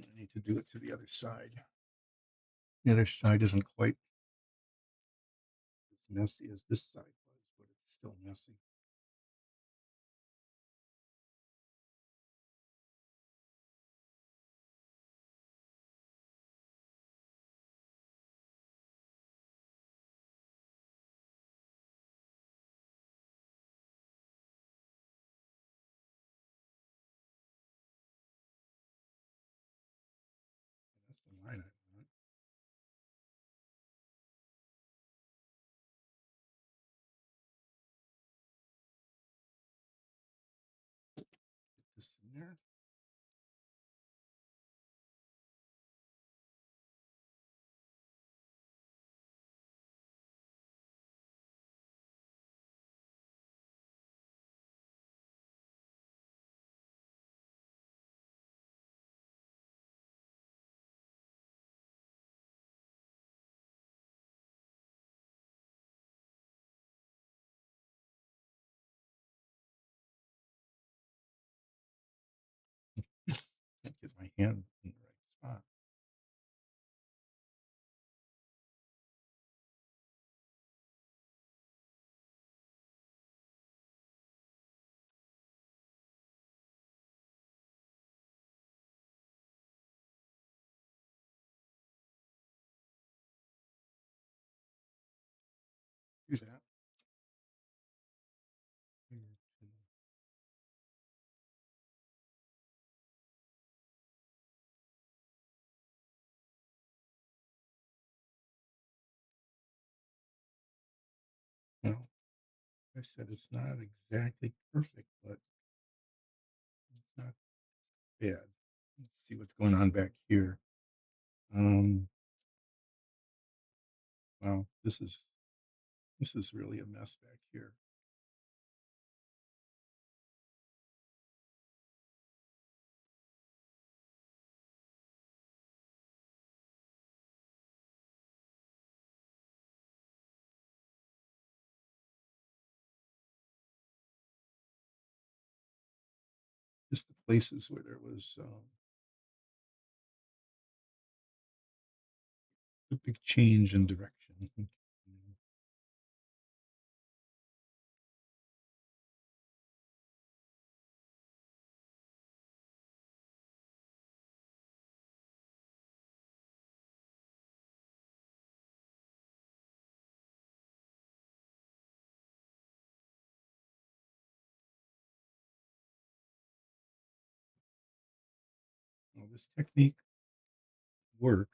I need to do it to the other side. The other side isn't quite as messy as this side was, but it's still messy. That's the line I want. Get this in there. hand in the right spot. Do that. Well, I said it's not exactly perfect, but it's not bad. Let's see what's going on back here. Um, wow, this is really a mess back here. Just the places where there was a big change in direction. Well, this technique works,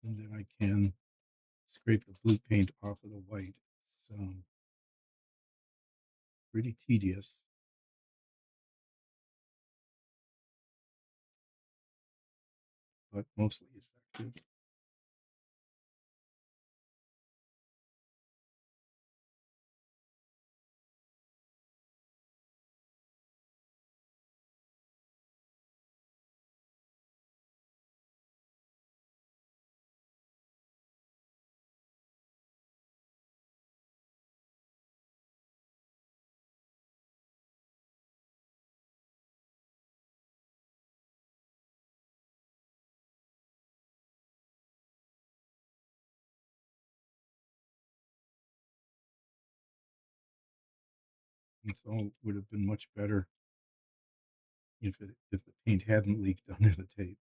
and then I can scrape the blue paint off of the white. It's pretty tedious, but mostly effective. And so it would have been much better if the paint hadn't leaked under the tape.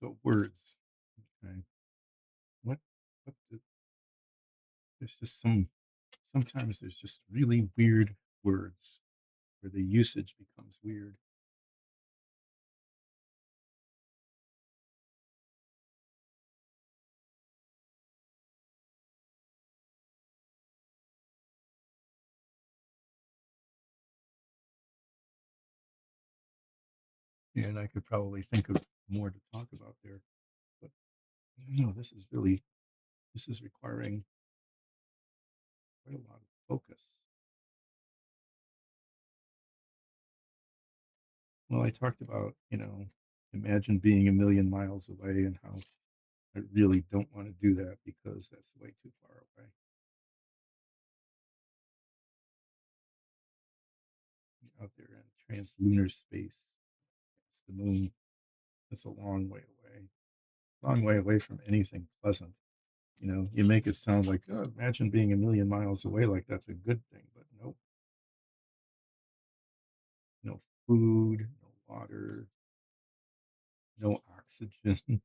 So words, okay. What there's just sometimes there's just really weird words where the usage becomes weird. And I could probably think of more to talk about there, but no, this is requiring quite a lot of focus. Well, I talked about, imagine being a million miles away and how I really don't want to do that because that's way too far away. Out there in translunar space, it's the moon. That's a long way away from anything pleasant. You make it sound like, oh, imagine being a million miles away, like that's a good thing, but nope, no food, no water, no oxygen.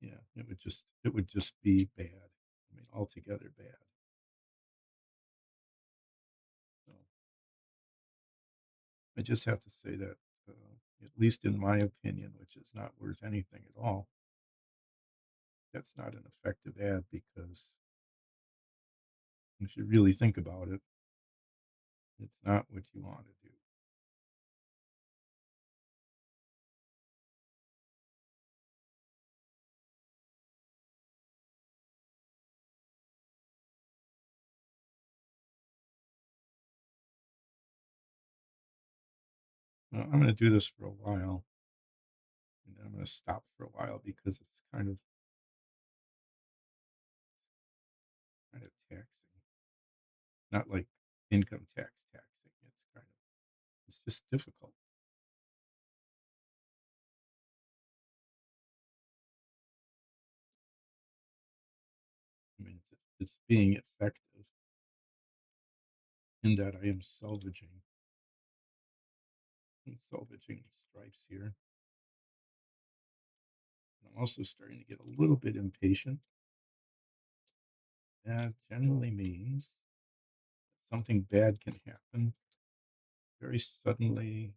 Yeah, it would just be bad. I mean, altogether bad. So I just have to say that, at least in my opinion, which is not worth anything at all, that's not an effective ad because If you really think about it, it's not what you want to do. I'm going to do this for a while, and then I'm going to stop for a while because it's kind of taxing. Not like income tax taxing. It's just difficult. I mean, it's being effective in that I'm salvaging stripes here. I'm also starting to get a little bit impatient. That generally means something bad can happen very suddenly,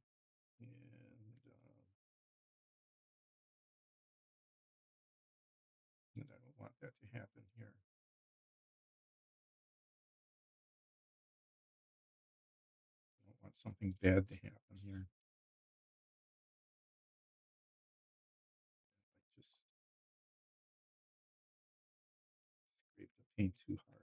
and I don't want that to happen here. I don't want something bad to happen here. I just scrape the paint too hard.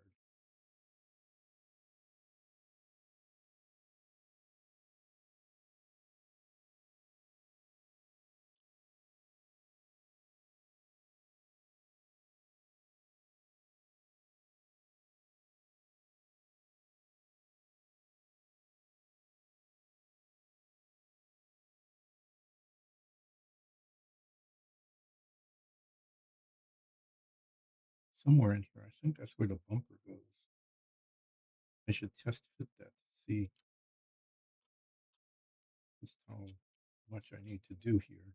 Somewhere in here, I think that's where the bumper goes. I should test fit that to see just how much I need to do here.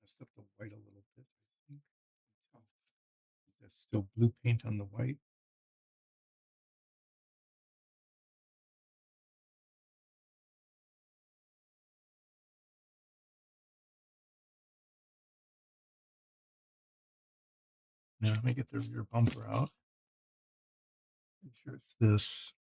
Messed up the white a little bit, I think. Oh, there's still blue paint on the white. Now let me get the rear bumper out. Make sure it's this.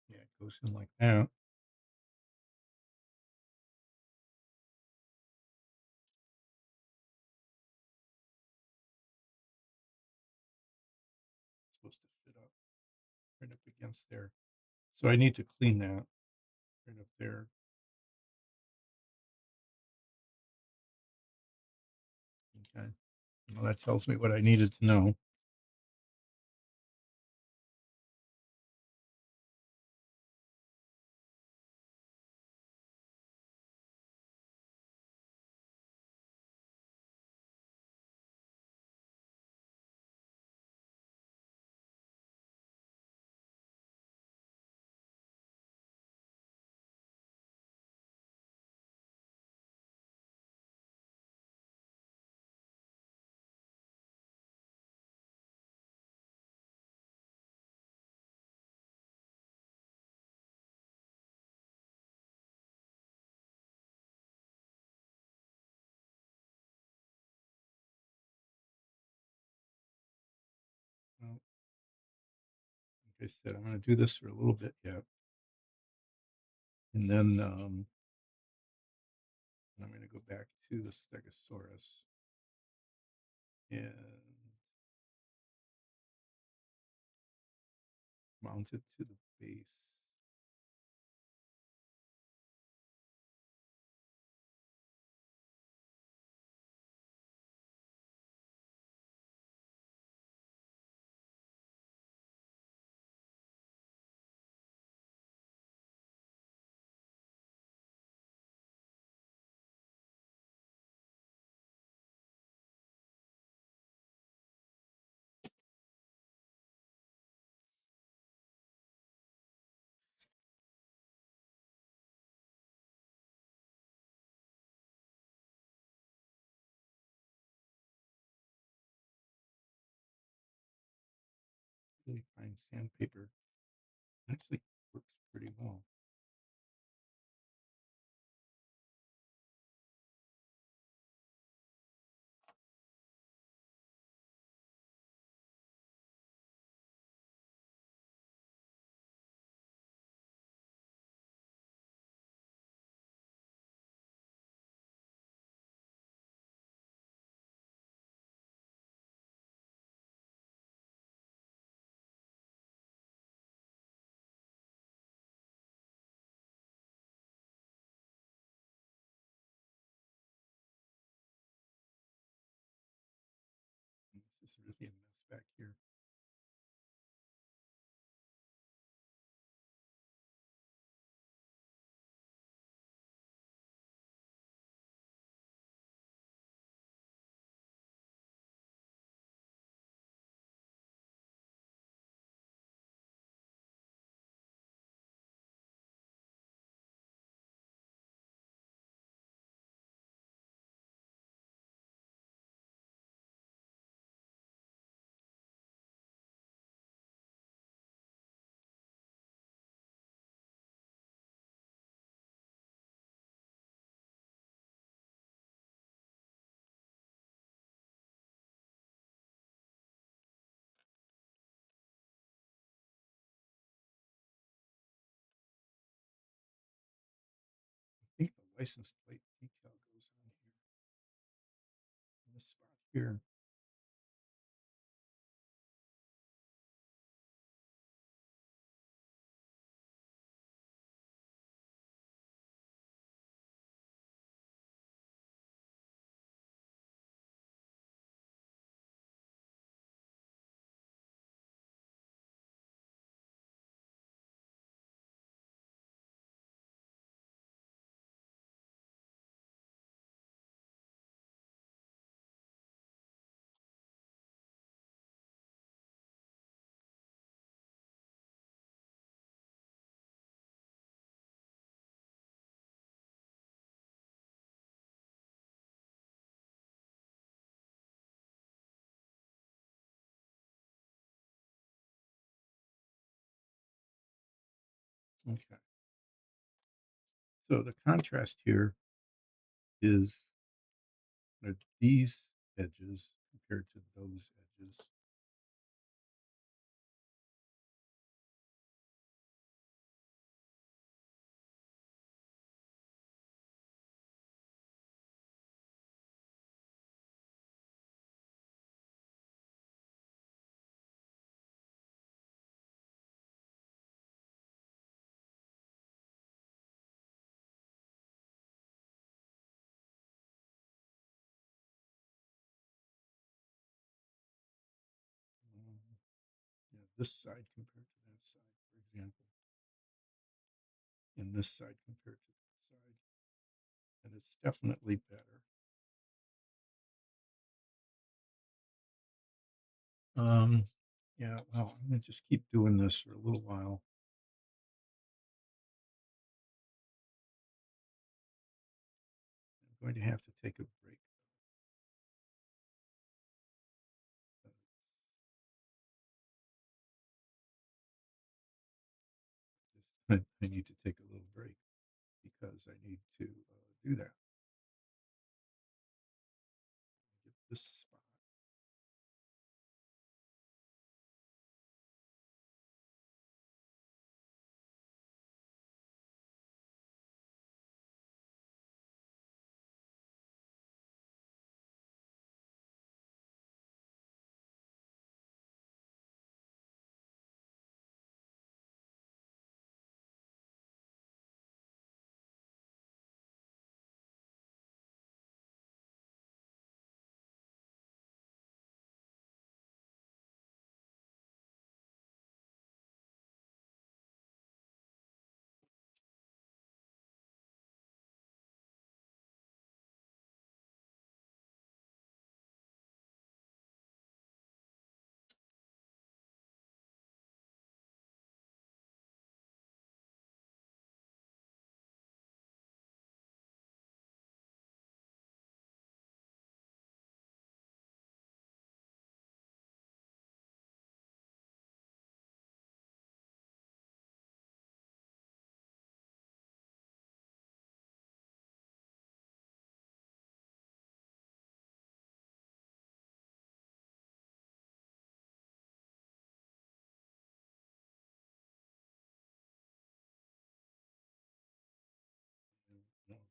Yeah, it goes in like that. It's supposed to fit up right up against there. So I need to clean that right up there. Okay. Well, that tells me what I needed to know. Well, like I said, I'm going to do this for a little bit yet. And then I'm going to go back to the Stegosaurus and mount it to the base. really fine sandpaper actually works pretty well. This is really a mess back here. I think the license plate detail goes on here in this spot here. Okay. So the contrast here is these edges compared to those edges. Um, yeah, this side compared to that side, for example, and this side compared to that side, and it's definitely better. Um, yeah, well, I'm gonna just keep doing this for a little while. I'm going to have to take a break. Uh, I need to take a little break because I need to do that. Get this spot.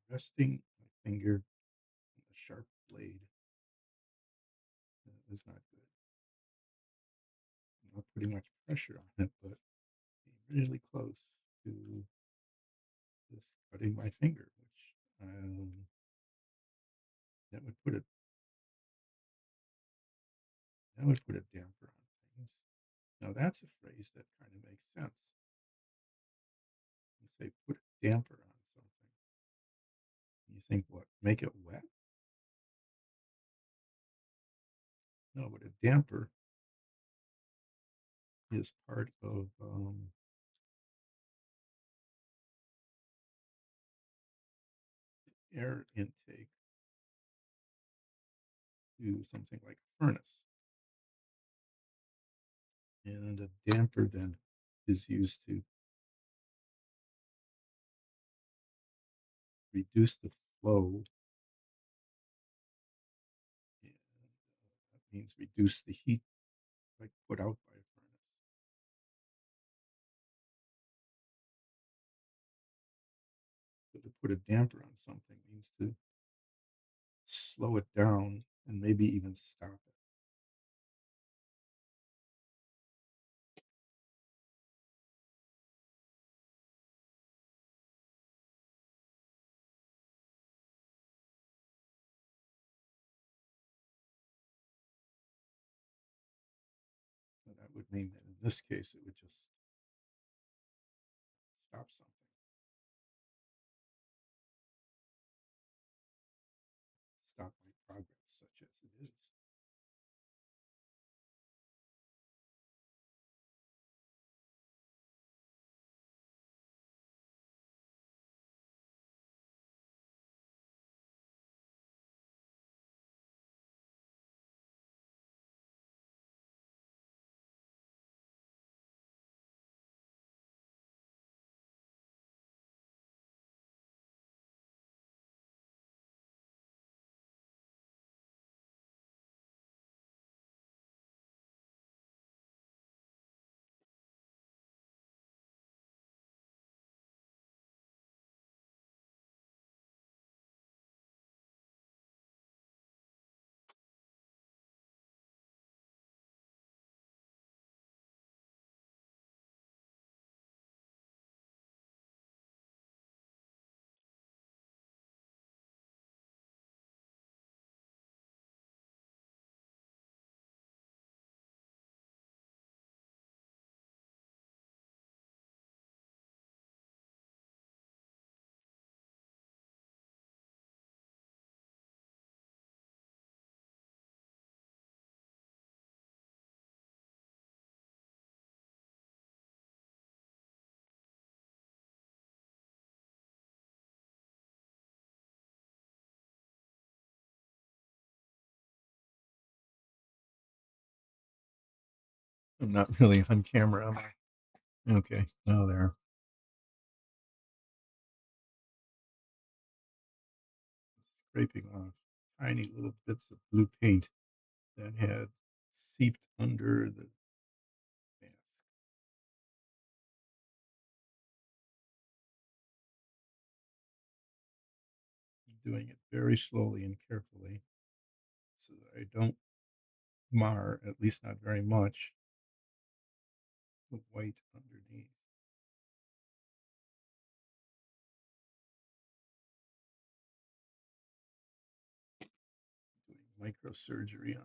resting my finger on the sharp blade is not good. I'm not putting much pressure on it, but really close to just cutting my finger, which that would put it that would put a damper on things. Now that's a phrase that kind of makes sense. You say put a damper on something. You think what? Make it wet? No, but a damper is part of air intake to something like a furnace. And a damper then is used to reduce the flow. And that means reduce the heat like put out by a furnace. So to put a damper on something means to slow it down and maybe even stop it. So that would mean that in this case, it would just stop something, stop my progress, such as it is. I'm not really on camera, am I? Okay. Oh, there. Scraping off tiny little bits of blue paint that had seeped under the mask. Doing it very slowly and carefully so that I don't mar, at least not very much, the white underneath. Doing microsurgery on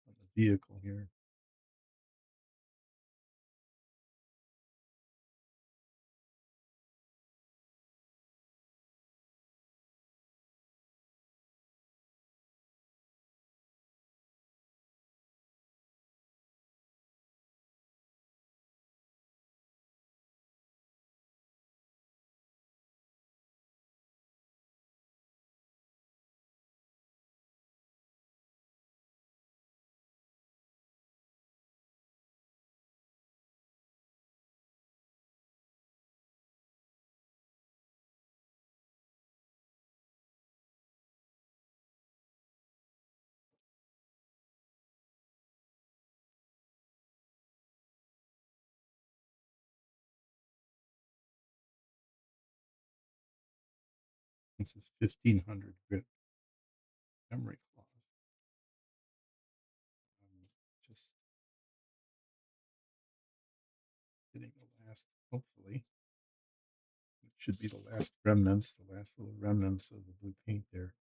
the vehicle here. This is 1500 grit memory clause. Just getting the last, hopefully, it should be the last remnants, the last little remnants of the blue paint there.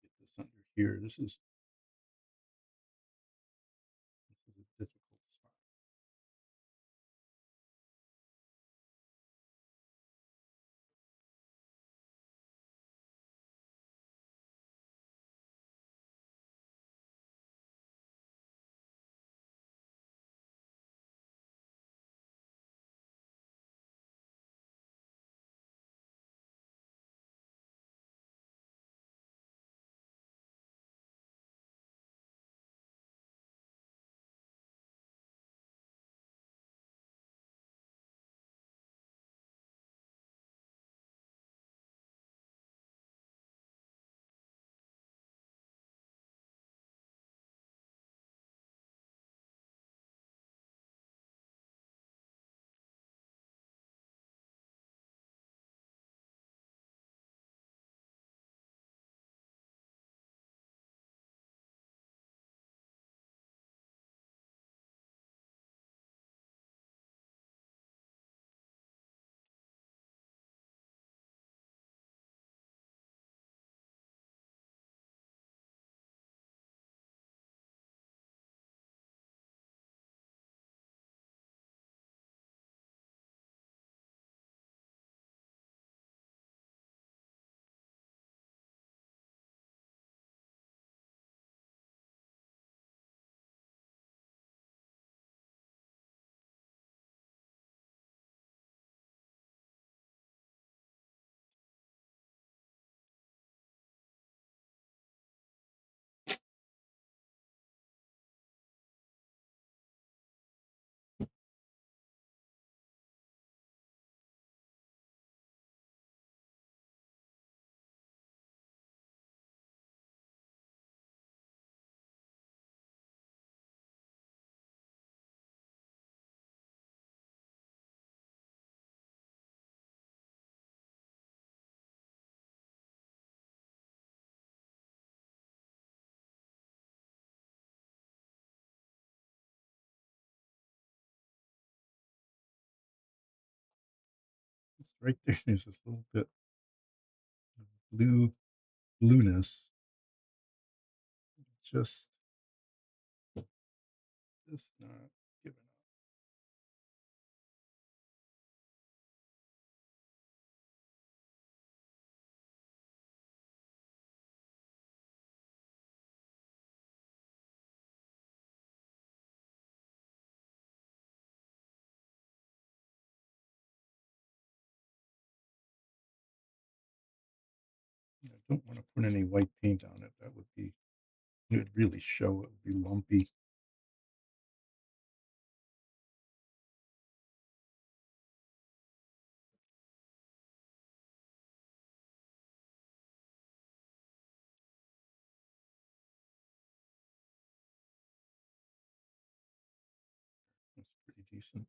Get this under here. This is a difficult spot. It's right there. There's this little bit of blueness. Just not giving up. I don't want to put any white paint on it. That would be, it would really show. It would be lumpy. That's pretty decent.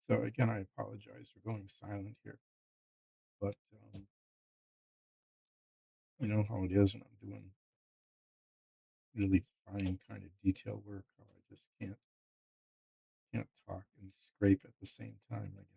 So again, I apologize for going silent here, but you know how it is, and I'm doing really fine kind of detail work. How I just can't talk and scrape at the same time, I guess.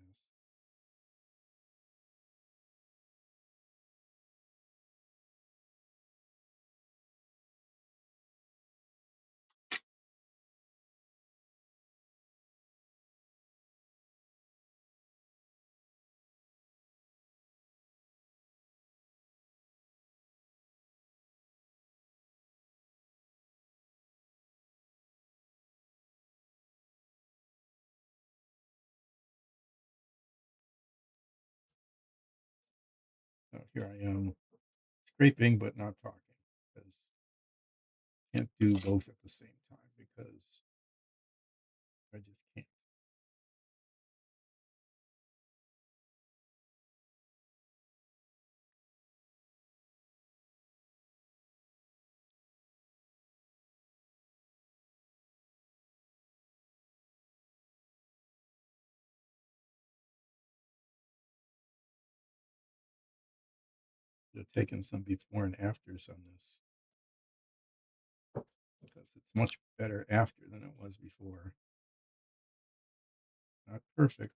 So here I am scraping but not talking because I can't do both at the same time because I just can't. Should have taken some before and afters on this because it's much better after than it was before. Not perfect,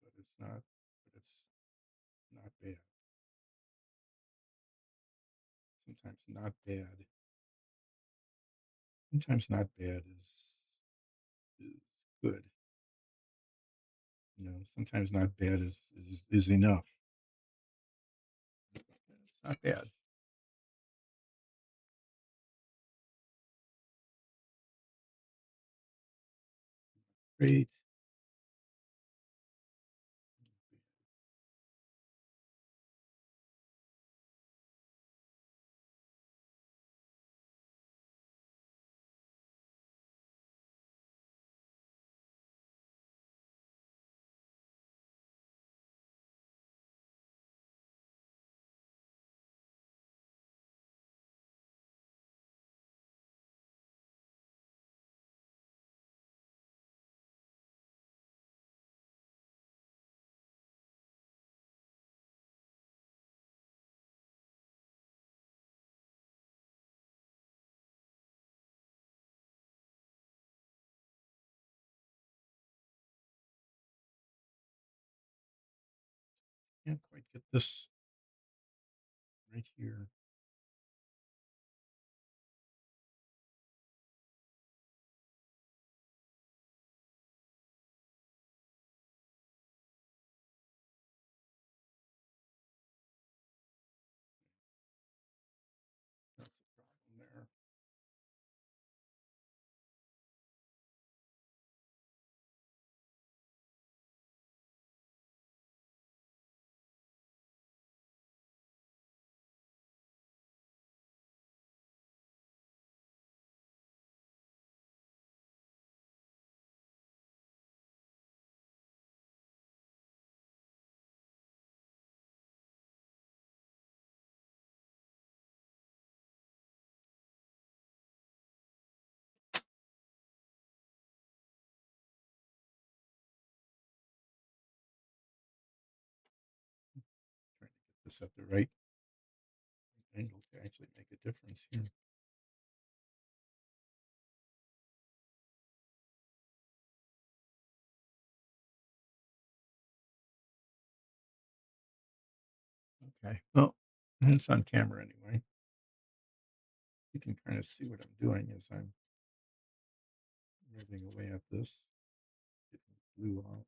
but it's not bad. Sometimes not bad. Sometimes not bad is good. You know, sometimes not bad is enough. It's not bad. Great. Can't quite get this right here. That's a problem there. Trying to get this at the right angle to actually make a difference here. Okay. Well, it's on camera anyway. You can kind of see what I'm doing as I'm moving away at this, getting the glue off.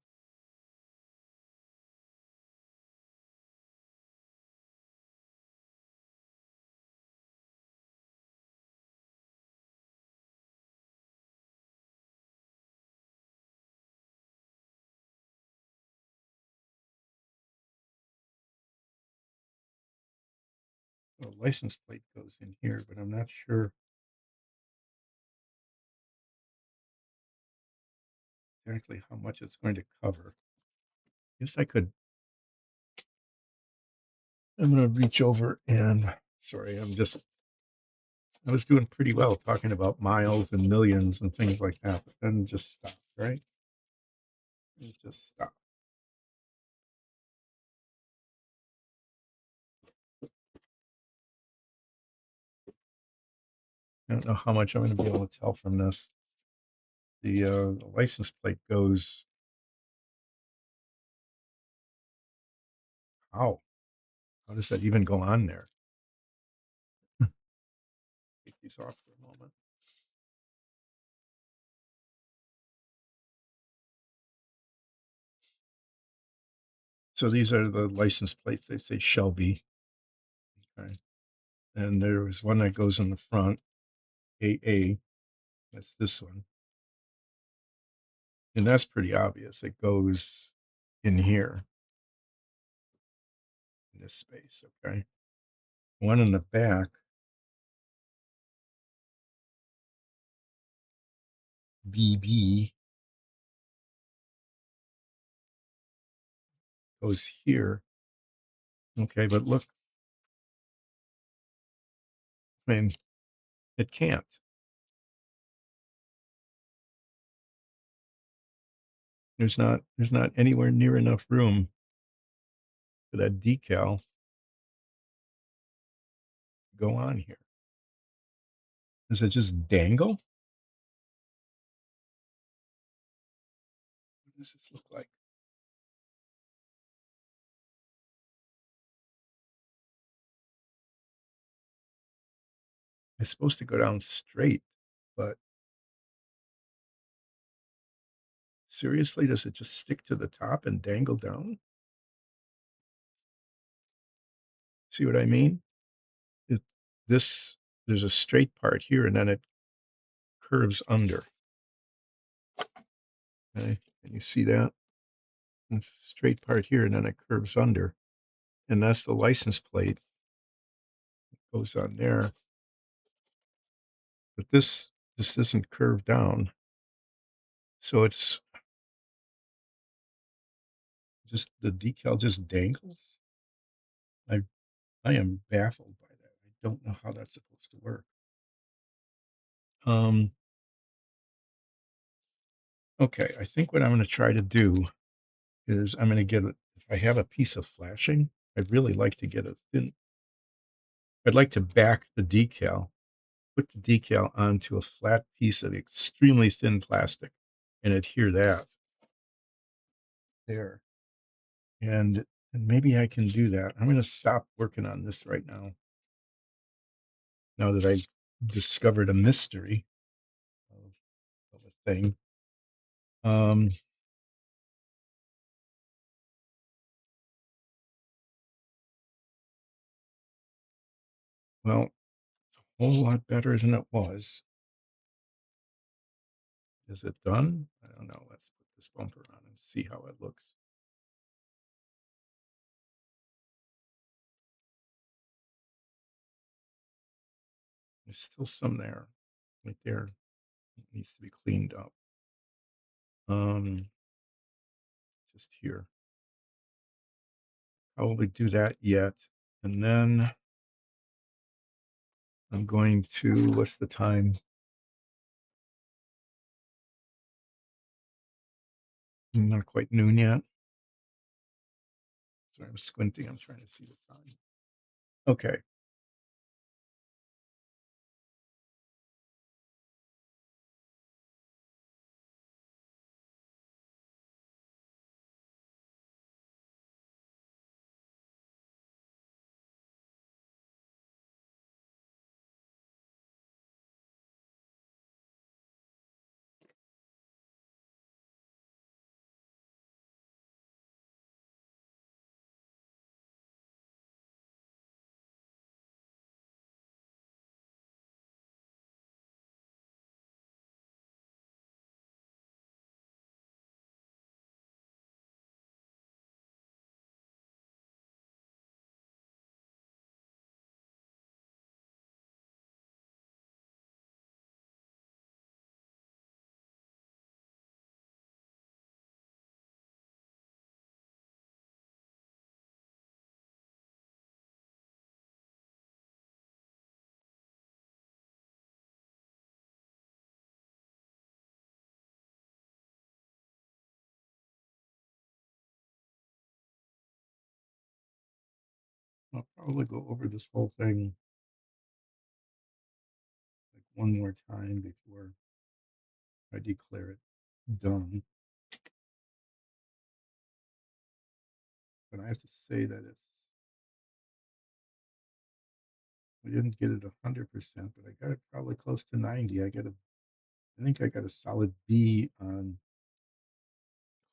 So a license plate goes in here, but I'm not sure exactly how much it's going to cover. Guess I could. I'm going to reach over and sorry, I was doing pretty well talking about miles and millions and things like that, but then just stopped, right? It just stopped. I don't know how much I'm going to be able to tell from this. The license plate goes. How? How does that even go on there? Take these off for a moment. So these are the license plates. They say Shelby. Okay. And there was one that goes in the front, AA. That's this one. And that's pretty obvious. It goes in here, in this space. Okay. One in the back, BB, goes here. Okay. But look, I mean, it can't. There's not anywhere near enough room for that decal to go on here. Does it just dangle? What does this look like? It's supposed to go down straight, but seriously, does it just stick to the top and dangle down? See what I mean? It, this, there's a straight part here and then it curves under. Okay, and you see that? And straight part here and then it curves under. And that's the license plate. It goes on there. But this isn't curved down. So it's just the decal just dangles. I I am baffled by that. I don't know how that's supposed to work. Um, okay, I think what I'm going to try to do is I'm going to get it. If I have a piece of flashing, I'd really like to get a thin. I'd like to back the decal, put the decal onto a flat piece of extremely thin plastic, and adhere that there. And maybe I can do that. I'm going to stop working on this right now. Now that I discovered a mystery of, of a thing. Um, well, a whole lot better than it was. Is it done? I don't know. Let's put this bumper on and see how it looks. There's still some there, right there. It needs to be cleaned up. Just here. I will do that yet. And then I'm going to, what's the time? Not quite noon yet. Sorry, I'm squinting. I'm trying to see the time. Okay. I'll probably go over this whole thing like one more time before I declare it done. But I have to say that I didn't get it 100%, but I got it probably close to 90. I think I got a solid B on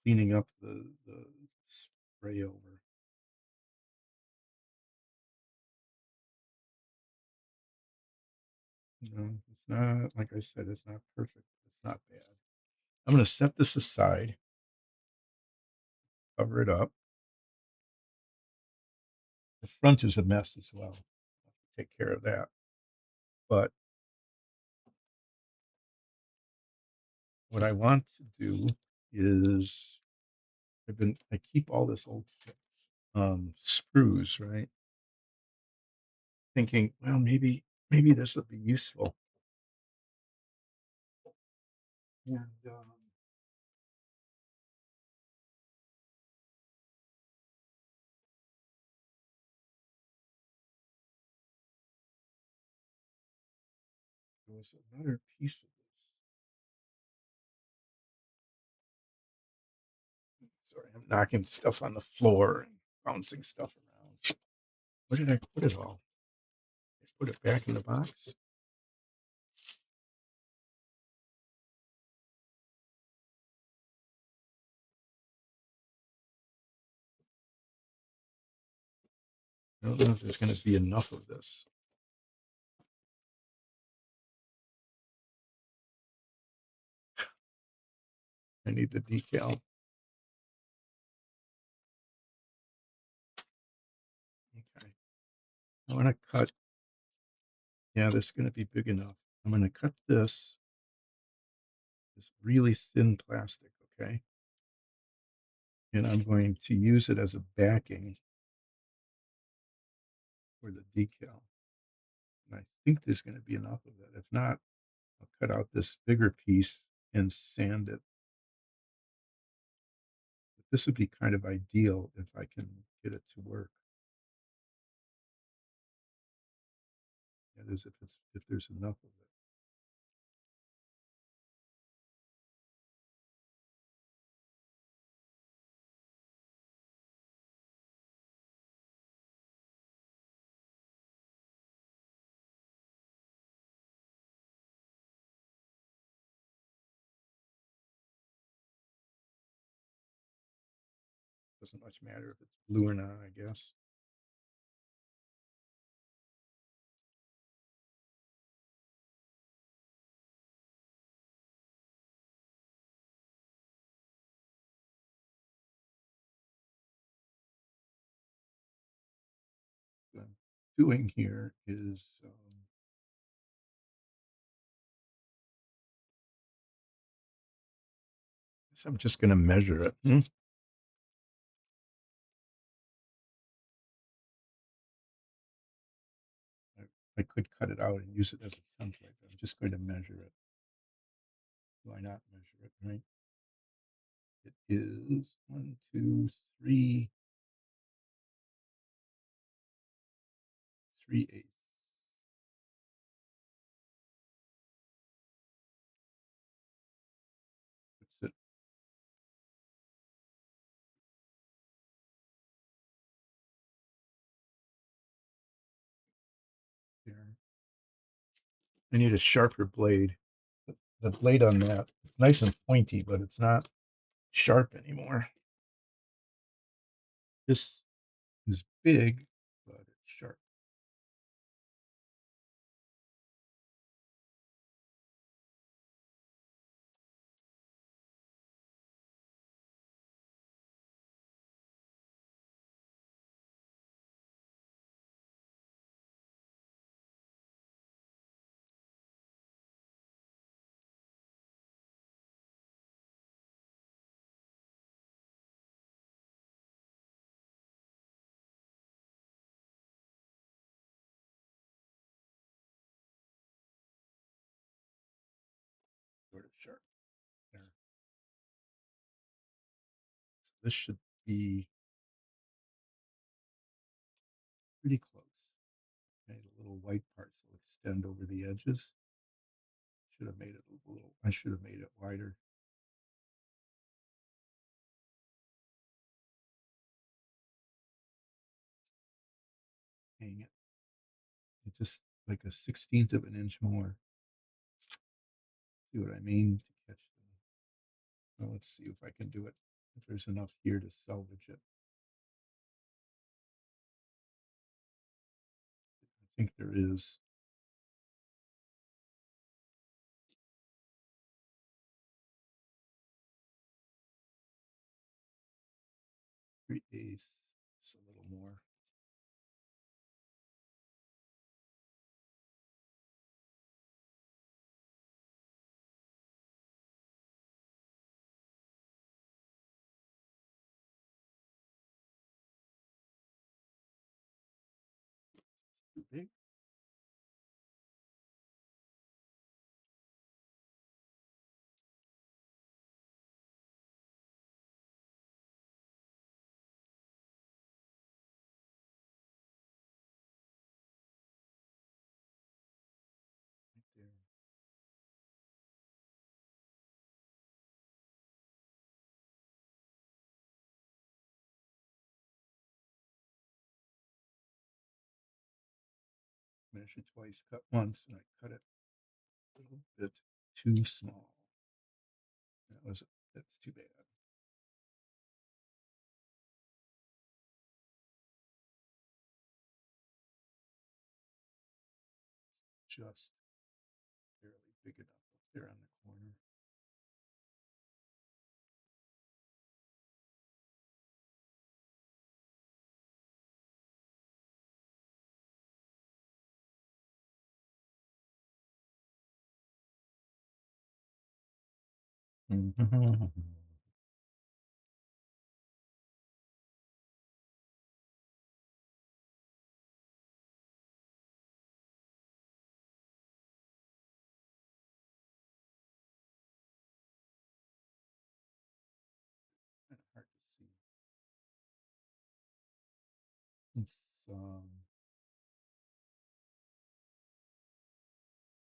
cleaning up the spray over. It's not, like I said, it's not perfect. It's not bad. I'm going to set this aside, cover it up. The front is a mess as well. I'll have to take care of that. But what I want to do is I keep all this old sprues, right? Thinking, well, maybe this will be useful. And there was another piece of this. Sorry, I'm knocking stuff on the floor and bouncing stuff around. Where did I put it all? I put it back in the box. I don't know if there's going to be enough of this. I need the decal. Okay. I want to cut. Yeah, this is going to be big enough. I'm going to cut this really thin plastic, okay? And I'm going to use it as a backing for the decal. And I think there's going to be enough of it. If not, I'll cut out this bigger piece and sand it. But this would be kind of ideal if I can get it to work. That is, if there's enough of it. Doesn't much matter if it's blue or not, I guess. What I'm doing here is I'm just going to measure it. I could cut it out and use it as a template. I'm just going to measure it. Why not measure it, right? It is 1, 2, 3, 3/8. That's it. There. I need a sharper blade. The blade on that, it's nice and pointy, but it's not sharp anymore. This is big, but it's sharp. Sort of sharp. There. So this should be pretty close. Okay, the little white parts will extend over the edges. should have made it a little. I should have made it wider. Hang it. It's just like a 16th of an inch more. See what I mean? To catch them. Well, let's see if I can do it. If there's enough here to salvage it. I think there is. 3/8, just a little more. Too big. Right there. Measure twice, cut once, and I cut it a little bit too small. That's too bad. Just barely big enough up there on the corner. Mhm. Kind of hard to see. It's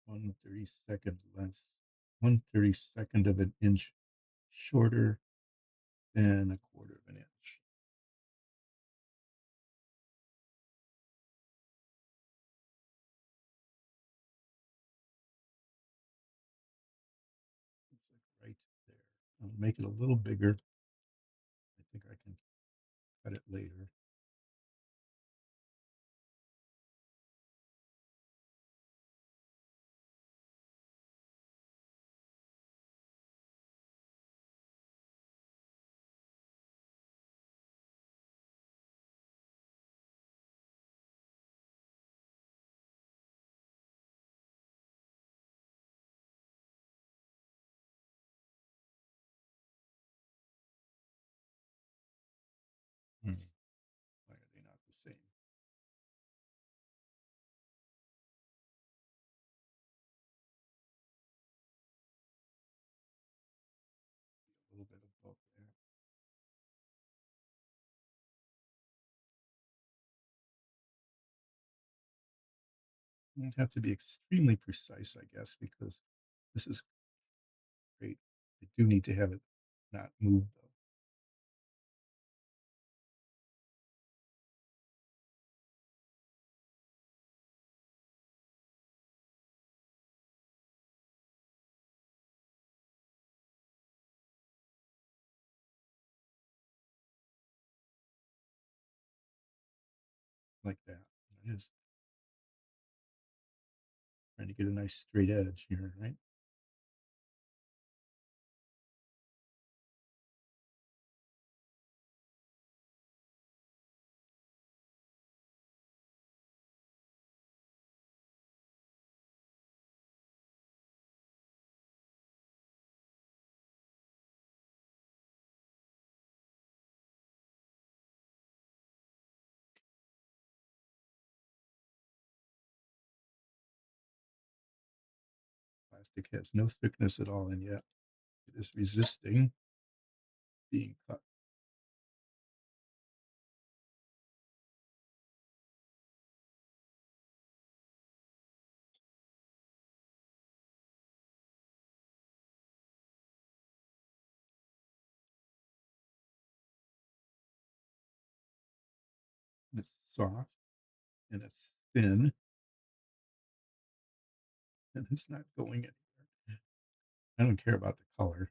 1/32nd less, 1/32nd of an inch shorter than a quarter of an inch. It's like right there. I'll make it a little bigger. I think I can cut it later. Hmm. Why are they not the same? A little bit of both there. You have to be extremely precise, I guess, because this is great. I do need to have it not move though. Like that. It is trying to get a nice straight edge here, right? Plastic has no thickness at all, and yet it is resisting being cut. It's soft and it's thin and it's not going anywhere. I don't care about the color.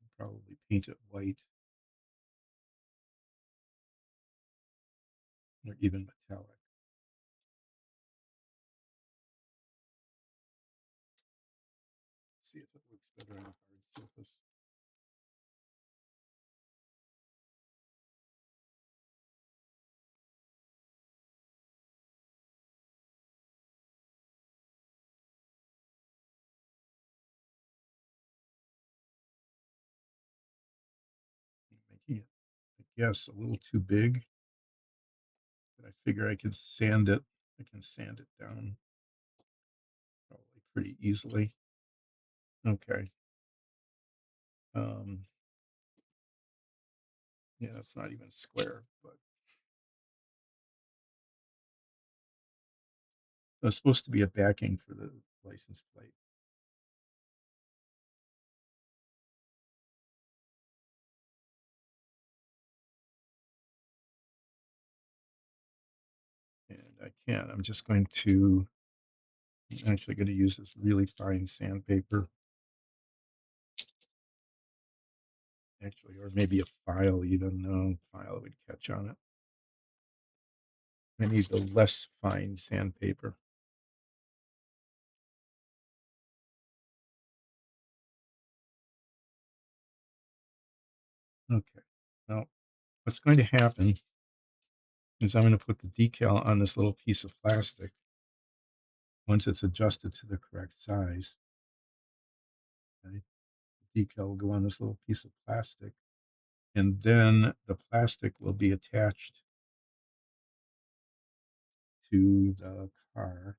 I'll probably paint it white or even metallic. See if it works better on a hard surface. Making it, I guess, a little too big, but I figure I can sand it. I can sand it down probably pretty easily. Okay. Um, yeah, it's not even square, but it's supposed to be a backing for the license plate. And I can't. I'm just going to, I'm actually going to use this really fine sandpaper. Actually, or maybe a file, even though file would catch on it. I need the less fine sandpaper. Okay. Now, what's going to happen is I'm going to put the decal on this little piece of plastic once it's adjusted to the correct size. Okay. The decal will go on this little piece of plastic, and then the plastic will be attached to the car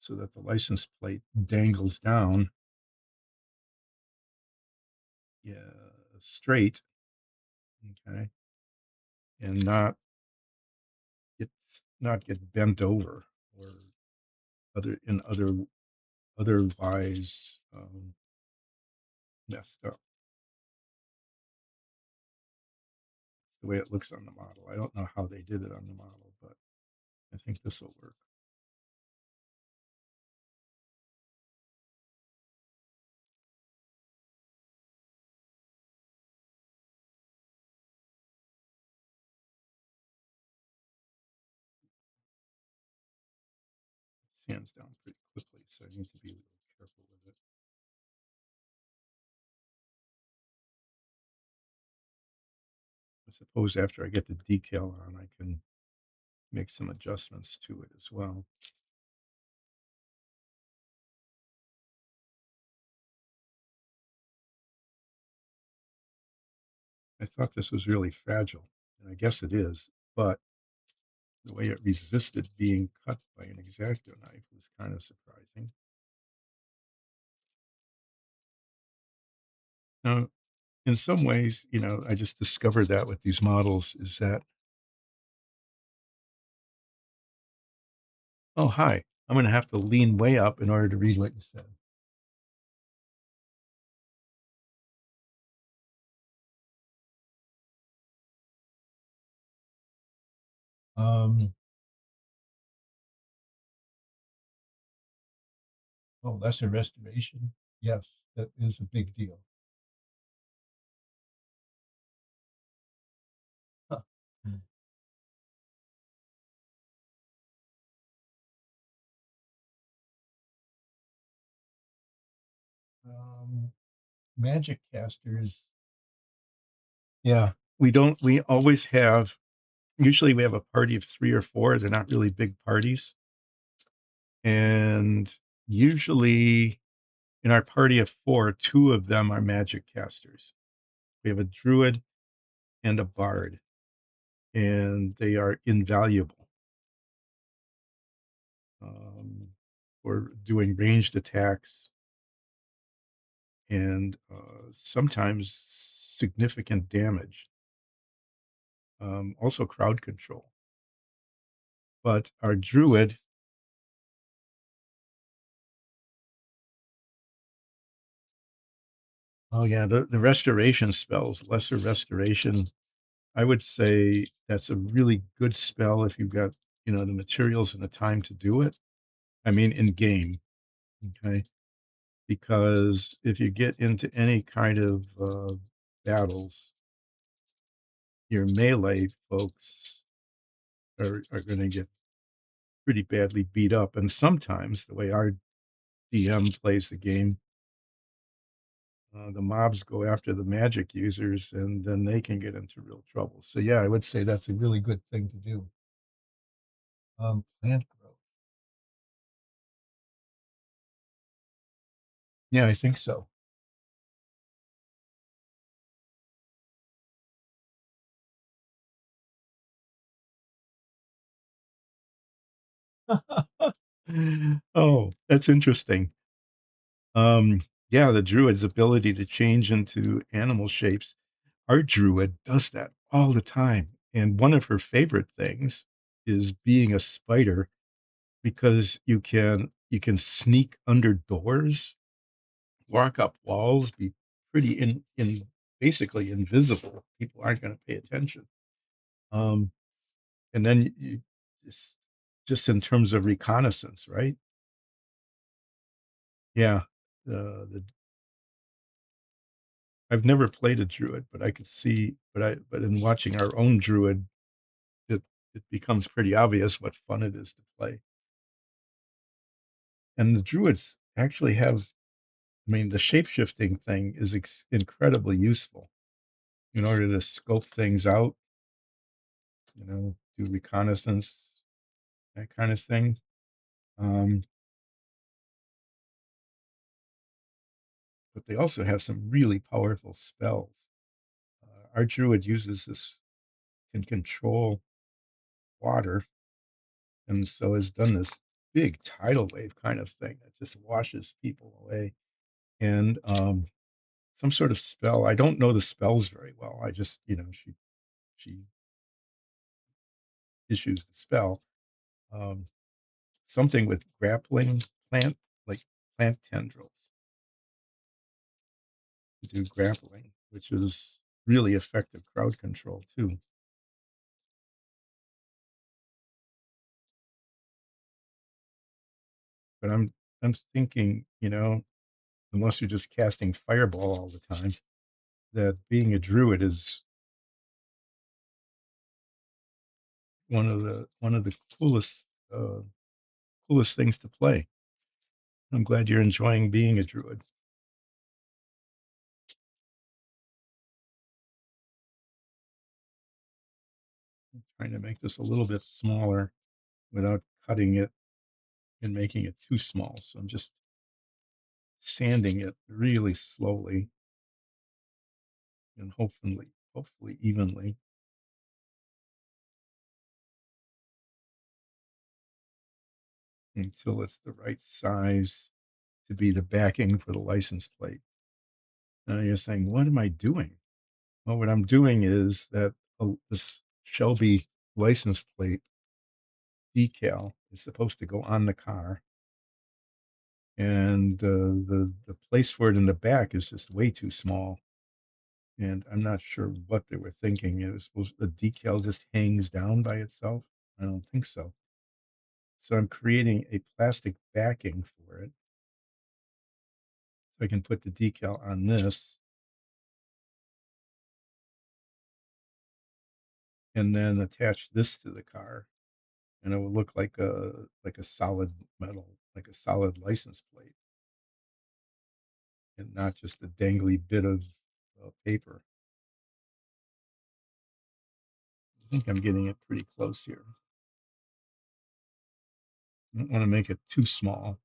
so that the license plate dangles down, yeah, straight, okay, and get not get bent over or otherwise messed up. It's the way it looks on the model. I don't know how they did it on the model, but I think this will work. It sands down pretty quickly, so I need to be a little careful with it. I suppose after I get the decal on, I can make some adjustments to it as well. I thought this was really fragile, and I guess it is, but the way it resisted being cut by an X-Acto knife was kind of surprising. Now, in some ways, I just discovered that with these models is that, oh, hi, I'm going to have to lean way up in order to read what you said. Um, oh, lesser restoration. Yes, that is a big deal. Huh. Um, magic casters. Yeah, we always have, usually we have a party of three or four. They're not really big parties. And usually in our party of four, two of them are magic casters. We have a druid and a bard, and they are invaluable um, for doing ranged attacks and sometimes significant damage. Also, crowd control. But our druid, oh yeah, the restoration spells, lesser restoration. I would say that's a really good spell if you've got, the materials and the time to do it. I mean, in game, okay? Because if you get into any kind of, battles, your melee folks are gonna get pretty badly beat up, and sometimes, the way our DM plays the game, the mobs go after the magic users, and then they can get into real trouble. So, yeah, I would say that's a really good thing to do. Plant growth. Yeah, I think so. Oh, that's interesting. Yeah, the druid's ability to change into animal shapes. Our druid does that all the time, and one of her favorite things is being a spider because you can sneak under doors, walk up walls, be pretty in basically invisible. People aren't gonna pay attention. Um, and then you just in terms of reconnaissance, right? Yeah. The I've never played a druid, but I could see but in watching our own druid, it it becomes pretty obvious what fun it is to play. And the druids actually have I mean, the shape-shifting thing is incredibly useful in order to scope things out, do reconnaissance, that kind of thing. Um, but they also have some really powerful spells. Our druid uses this can control water, and so has done this big tidal wave kind of thing that just washes people away. And some sort of spell. I don't know the spells very well. I just, she issues the spell. Um, something with grappling plant, like plant tendrils to do grappling, which is really effective crowd control too. But I'm thinking, unless you're just casting fireball all the time, that being a druid is one of the uh, coolest things to play. I'm glad you're enjoying being a druid. I'm trying to make this a little bit smaller without cutting it and making it too small. So I'm just sanding it really slowly and hopefully evenly until it's the right size to be the backing for the license plate. Now you're saying, what am I doing? Well, what I'm doing is that this Shelby license plate decal is supposed to go on the car, and the place for it in the back is just way too small. And I'm not sure what they were thinking. It was supposed the decal just hangs down by itself. I don't think so. So I'm creating a plastic backing for it. So I can put the decal on this and then attach this to the car, and it will look like a solid metal, like a solid license plate, and not just a dangly bit of paper. I think I'm getting it pretty close here. I don't want to make it too small.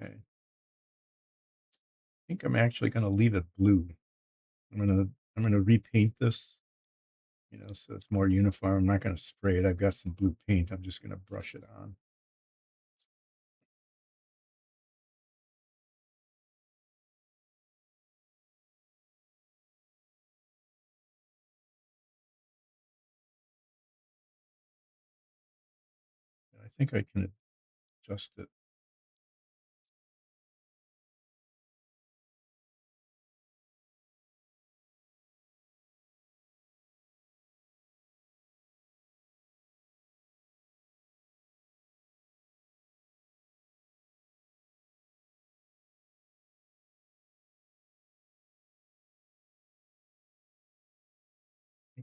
Okay. I think I'm actually going to leave it blue. I'm gonna repaint this, so it's more uniform. I'm not gonna spray it. I've got some blue paint. I'm just gonna brush it on. think I can adjust it.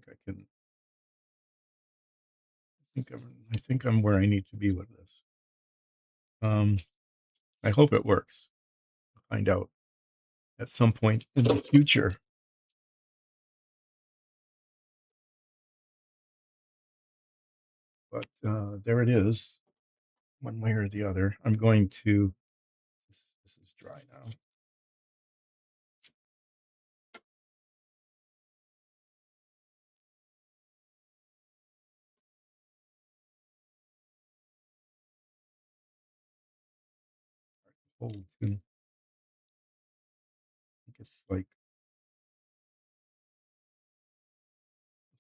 I think I think I'm where I need to be with this. Um, I hope it works. I'll find out at some point in the future. But there it is, one way or the other. I'm going to. This is dry now. Hold to. I think it's like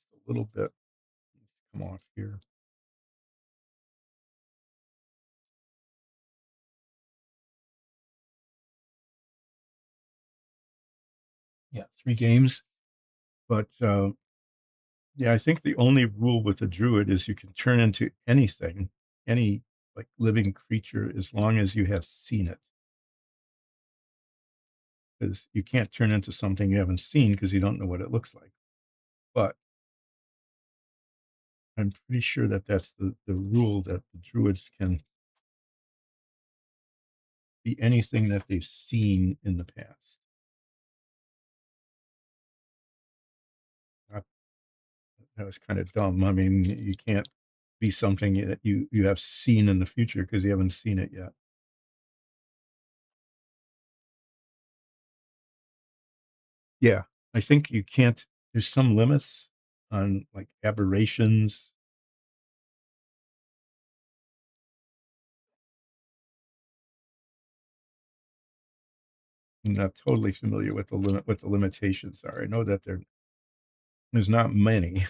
just a little bit. Come off here. Yeah, 3 games. But yeah, I think the only rule with a druid is you can turn into anything, any like living creature, as long as you have seen it. Because you can't turn into something you haven't seen because you don't know what it looks like. But I'm pretty sure that that's the rule, that the druids can be anything that they've seen in the past. That, that was kind of dumb. I mean, you can't be something that you have seen in the future because you haven't seen it yet. Yeah, I think you can't. There's some limits on like aberrations. I'm not totally familiar with the limit, what the limitations are. I know that there's not many.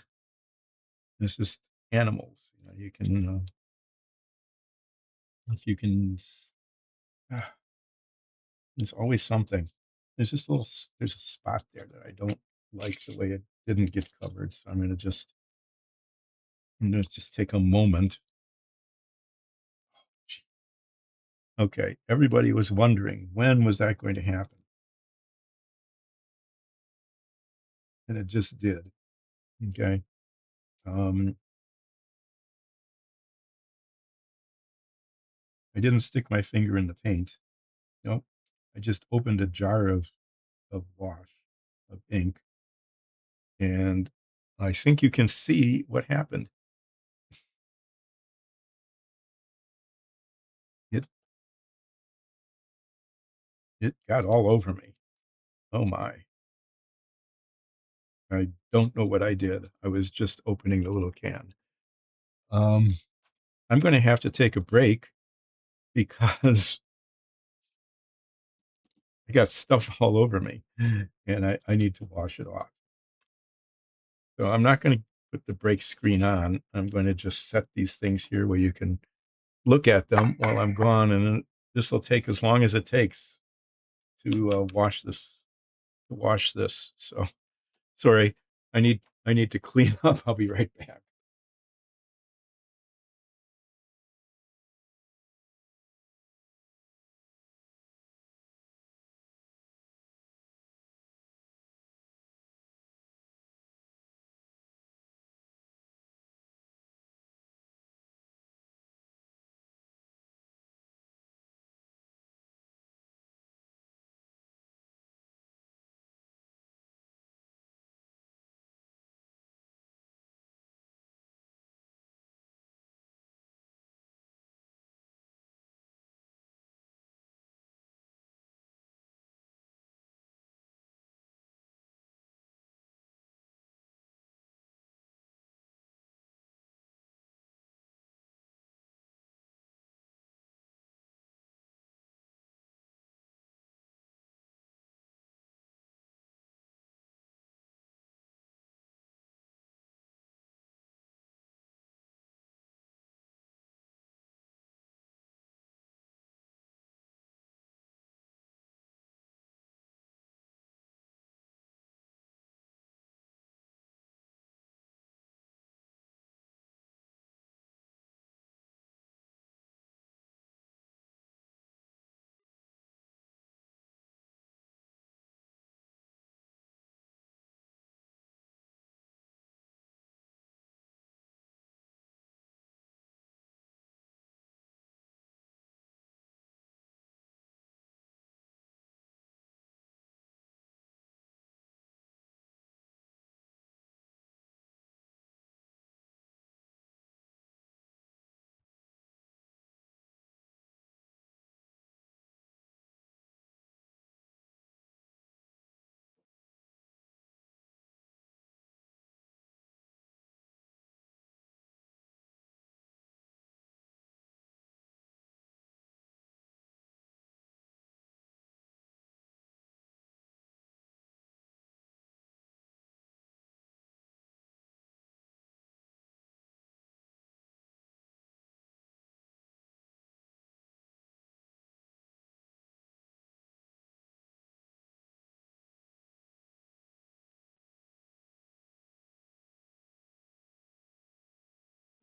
It's just animals. You know, you can if you can. ah, There's always something. There's this little. There's a spot there that I don't like the way it didn't get covered. So I'm gonna just take a moment. Okay, everybody was wondering when was that going to happen, and it just did. Okay. Um, I didn't stick my finger in the paint. Nope. I just opened a jar of wash, of ink, and I think you can see what happened. It it got all over me. Oh my. I don't know what I did. I was just opening the little can. Um, I'm going to have to take a break because I got stuff all over me and I need to wash it off. So I'm not going to put the break screen on. I'm going to just set these things here where you can look at them while I'm gone. And then this will take as long as it takes to wash this. So sorry, I need to clean up. I'll be right back.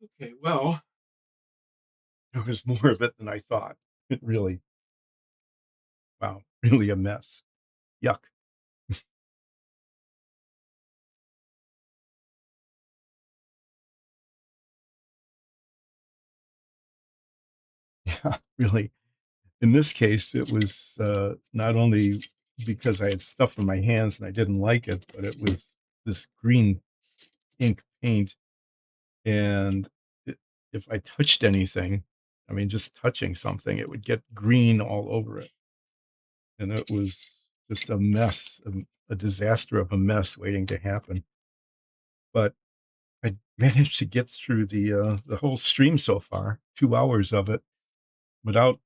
Okay, well, there was more of it than I thought. It really, wow, really a mess. Yuck. Yeah, really. In this case, it was not only because I had stuff in my hands and I didn't like it, but it was this green ink paint. And it, if I touched anything, I mean, just touching something, it would get green all over it. And it was just a mess, a disaster of a mess waiting to happen. But I managed to get through the whole stream so far, 2 hours of it, without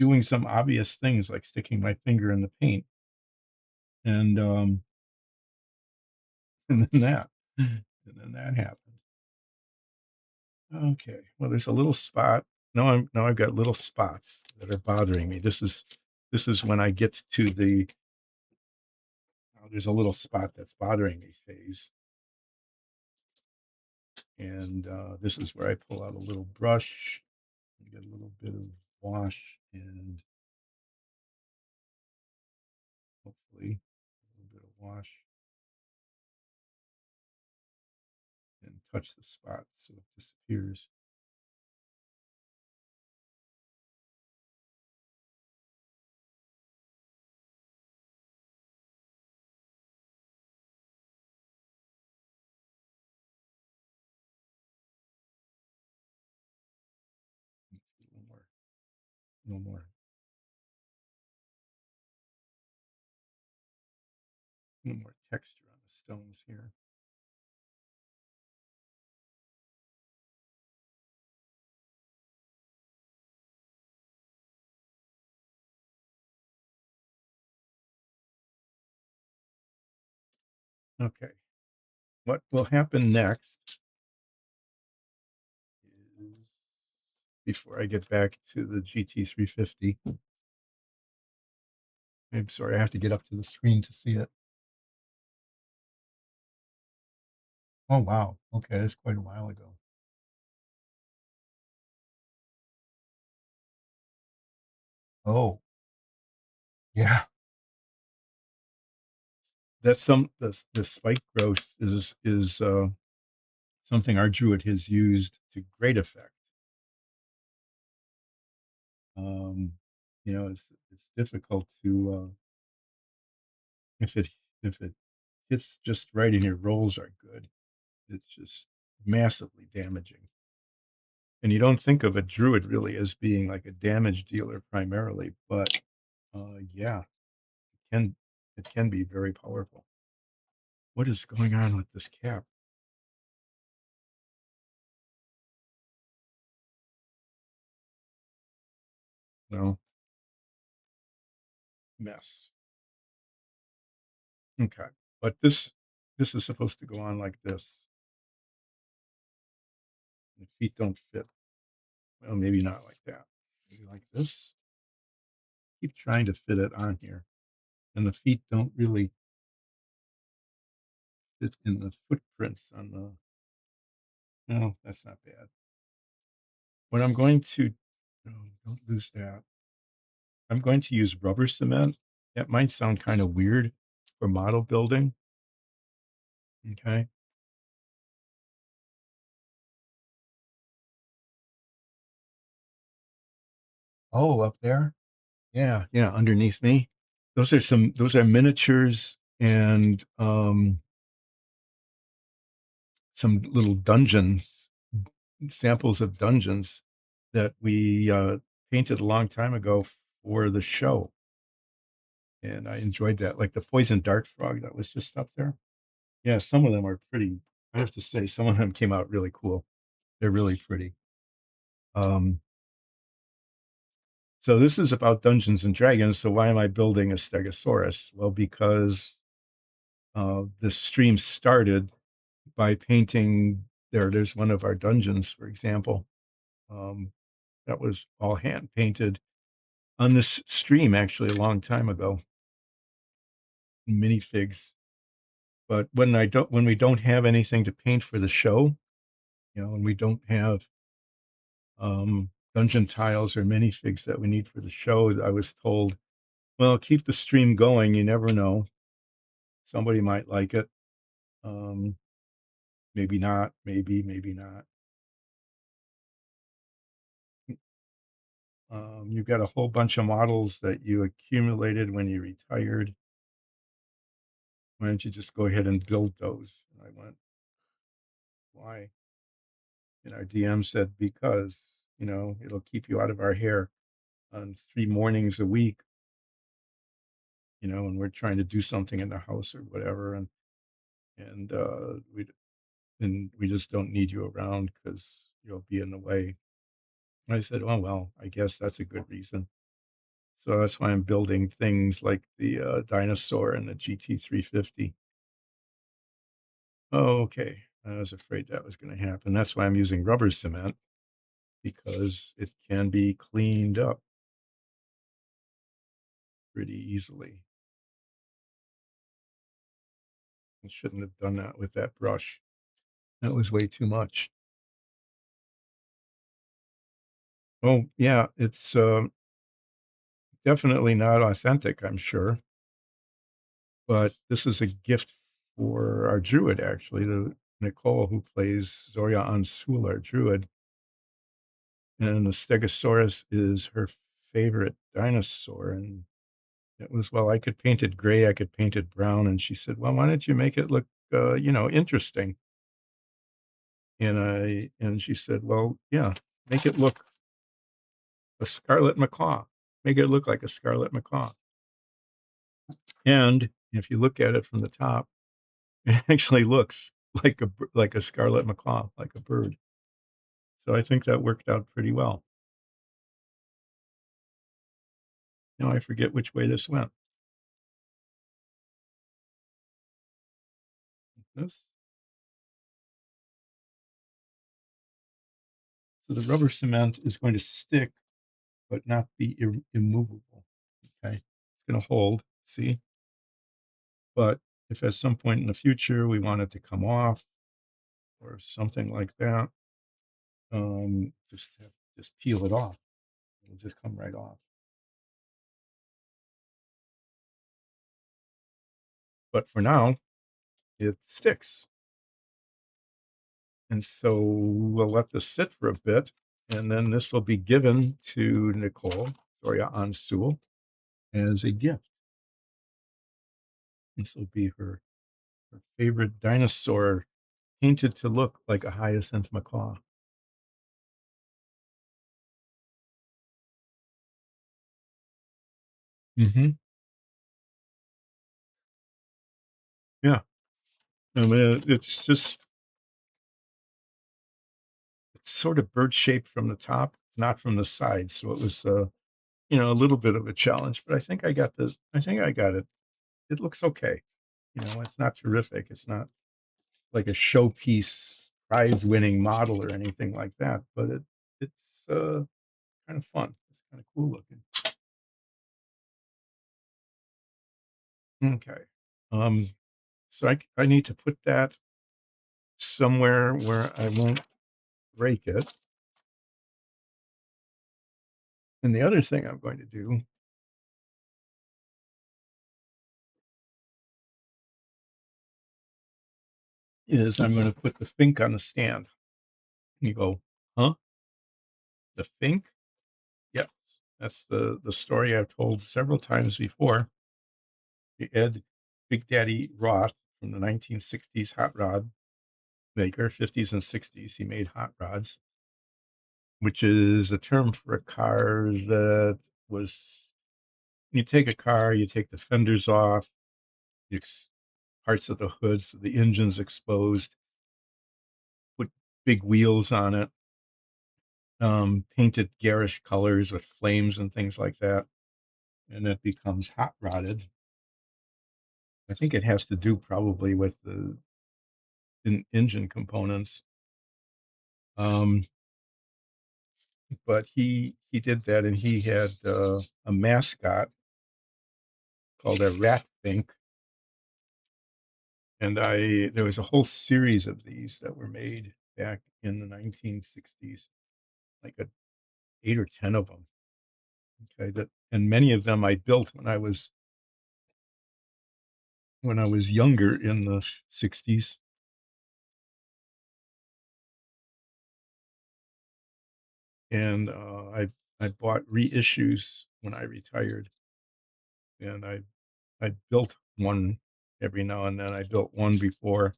doing some obvious things like sticking my finger in the paint. And and then that happened. Okay, well, there's a little spot. Now I've got little spots that are bothering me. This is when I get to the there's a little spot that's bothering me phase, and this is where I pull out a little brush and get a little bit of wash and hopefully a little bit of wash and touch the spot so it disappears. A little more, a little more texture on the stones here. Okay, what will happen next is before I get back to the GT350. I'm sorry, I have to get up to the screen to see it. Oh, wow. Okay, that's quite a while ago. Oh, yeah. That's the spike growth is something our druid has used to great effect. Um, it's difficult to if it hits just right and your rolls are good. It's just massively damaging. And you don't think of a druid really as being like a damage dealer primarily, but yeah, can it can be very powerful. What is going on with this cap? No, mess. Okay, but this is supposed to go on like this. The feet don't fit. Well, maybe not like that. Maybe like this. Keep trying to fit it on here, and the feet don't really fit in the footprints on the. No, that's not bad. What I'm going to, no, don't lose that. I'm going to use rubber cement. That might sound kind of weird for model building. Okay. Oh, up there? Yeah, yeah, underneath me. Those are miniatures and some little dungeons, samples of dungeons that we painted a long time ago for the show. And I enjoyed that. Like the poison dart frog that was just up there. Yeah, some of them are pretty. I have to say, some of them came out really cool. They're really pretty. Um, so this is about Dungeons and Dragons. So why am I building a Stegosaurus? Well, because this stream started by painting. There's one of our dungeons, for example. Um, that was all hand painted on this stream actually a long time ago. Minifigs. But when we don't have anything to paint for the show, and we don't have dungeon tiles or minifigs that we need for the show. I was told, well, keep the stream going. You never know. Somebody might like it. Um, maybe not. Maybe not. You've got a whole bunch of models that you accumulated when you retired. Why don't you just go ahead and build those? And I went, why? And our DM said, because, it'll keep you out of our hair on 3 mornings a week, and we're trying to do something in the house or whatever. And we just don't need you around because you'll be in the way. And I said, oh, well, I guess that's a good reason. So that's why I'm building things like the dinosaur and the GT350. Oh, okay. I was afraid that was going to happen. That's why I'm using rubber cement because it can be cleaned up pretty easily. I shouldn't have done that with that brush. That was way too much. Oh, yeah, it's definitely not authentic, I'm sure. But this is a gift for our druid, actually, the Nicole, who plays Zoria Ansul, our druid. And the Stegosaurus is her favorite dinosaur. And it was, well, I could paint it gray, I could paint it brown. And she said, well, why don't you make it look, interesting? And she said, well, yeah, make it look a scarlet macaw. Make it look like a scarlet macaw. And if you look at it from the top, it actually looks like a scarlet macaw, like a bird. So I think that worked out pretty well. Now I forget which way this went. This. So the rubber cement is going to stick, but not be immovable. Okay, it's going to hold. See, but if at some point in the future we want it to come off or something like that, just peel it off. It'll just come right off. But for now, it sticks. And so we'll let this sit for a bit, and then this will be given to Nicole, Zoria Ansul, as a gift. This will be her favorite dinosaur painted to look like a hyacinth macaw. Hmm. Yeah. I mean, it's sort of bird shaped from the top, not from the side. So it was, a little bit of a challenge, but I think I got it. It looks okay. It's not terrific. It's not like a showpiece prize winning model or anything like that, but it's kind of fun. It's kind of cool looking. Okay. Um, so I need to put that somewhere where I won't break it. And the other thing I'm going to do is I'm going to put the Fink on the stand. And you go, huh? The Fink? Yes. That's the story I've told several times before. The Ed Big Daddy Roth from the 1960s hot rod maker, 50s and 60s. He made hot rods, which is a term for a car that was, you take a car, you take the fenders off, you parts of the hood, so the engine's exposed, put big wheels on it, painted garish colors with flames and things like that, and it becomes hot rodded. I think it has to do probably with the engine components. Um, but he did that, and he had a mascot called a rat fink, and I there was a whole series of these that were made, back in the 1960s, like 8 or 10 of them. Okay, and many of them I built when I was younger in the 60s, and I bought reissues when I retired, and I built one every now and then. I built one before,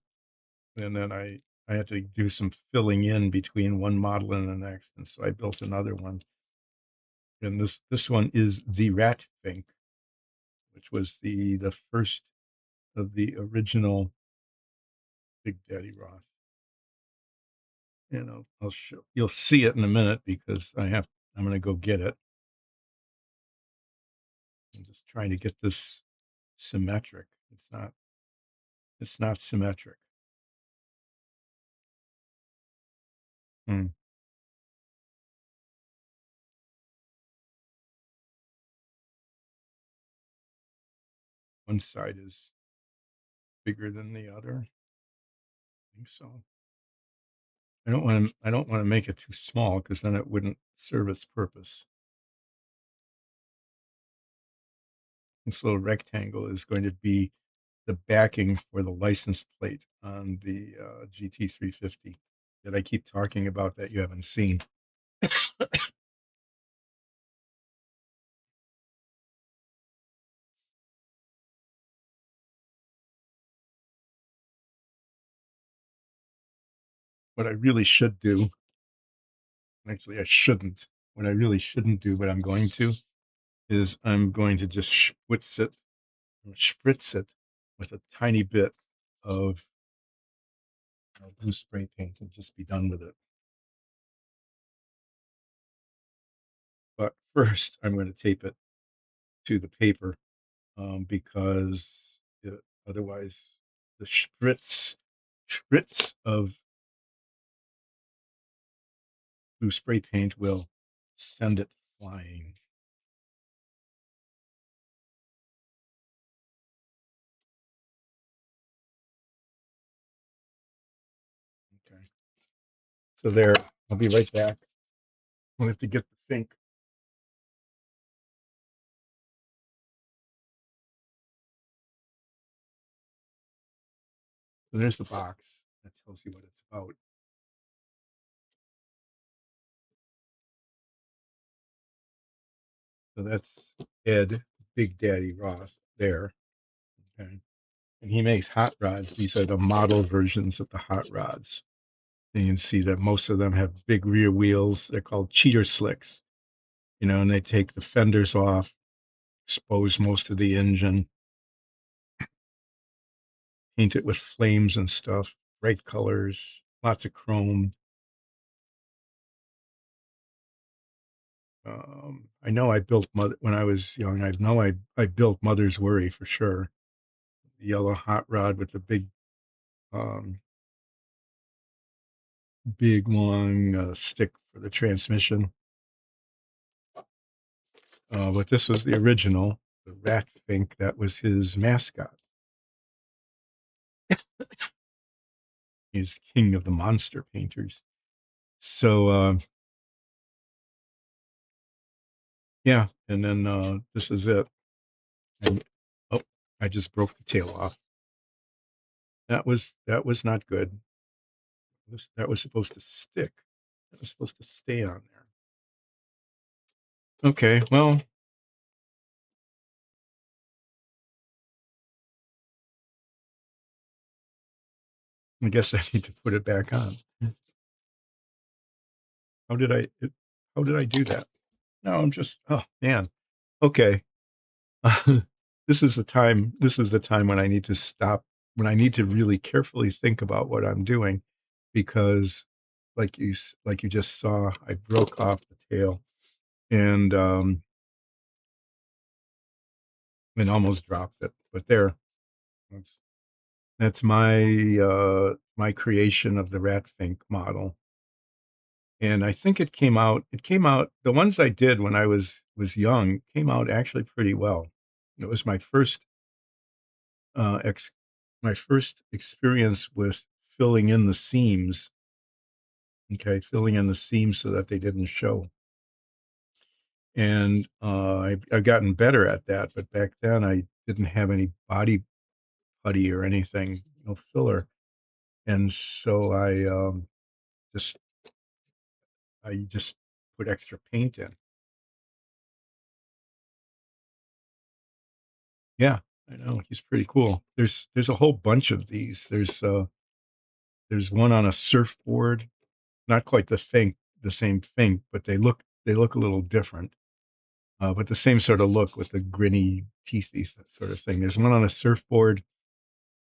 and then I had to do some filling in between one model and the next, and so I built another one. And this one is the Rat Fink, which was the first of the original Big Daddy Roth. And I'll show you'll see it in a minute because I'm going to go get it. I'm just trying to get this symmetric. It's not symmetric. Hmm. One side is bigger than the other. I think so. I don't want to make it too small because then it wouldn't serve its purpose. This little rectangle is going to be the backing for the license plate on the GT350 that I keep talking about that you haven't seen. What I really should do, actually, I shouldn't. What I really shouldn't do, but I'm going to, is I'm going to just spritz it with a tiny bit of blue spray paint and just be done with it. But first, I'm going to tape it to the paper because otherwise the spritz of blue spray paint will send it flying. Okay, so there, I'll be right back. We'll have to get the sink. So there's the box that tells you what it's about. So that's Ed Big Daddy Roth there. Okay. And he makes hot rods. These are the model versions of the hot rods. And you can see that most of them have big rear wheels. They're called cheater slicks, and they take the fenders off, expose most of the engine, paint it with flames and stuff, bright colors, lots of chrome. I know I built when I was young. I know I built Mother's Worry for sure. The yellow hot rod with the um, big long stick for the transmission. But this was the original, the Rat Fink. That was his mascot. He's king of the monster painters. So yeah, and then this is it. And oh, I just broke the tail off. That was not good. That was supposed to stick. That was supposed to stay on there. Okay, well, I guess I need to put it back on. How did I? How did I do that? No, I'm just. Oh man. Okay. This is the time. This is the time when I need to stop. When I need to really carefully think about what I'm doing, because, like you just saw, I broke off the tail and almost dropped it. But there, that's, that's my creation of the Ratfink model. And I think it came out the ones I did when I was young came out actually pretty well. It was uh ex my first experience with filling in the seams Okay, filling in the seams so that they didn't show. And I've gotten better at that, but back then I didn't have any body putty or anything, no filler, and so just I just put extra paint in. Yeah, I know, he's pretty cool. There's a whole bunch of these. There's one on a surfboard, not quite the same thing, but they look a little different, but the same sort of look with the gritty, teethy sort of thing. There's one on a surfboard.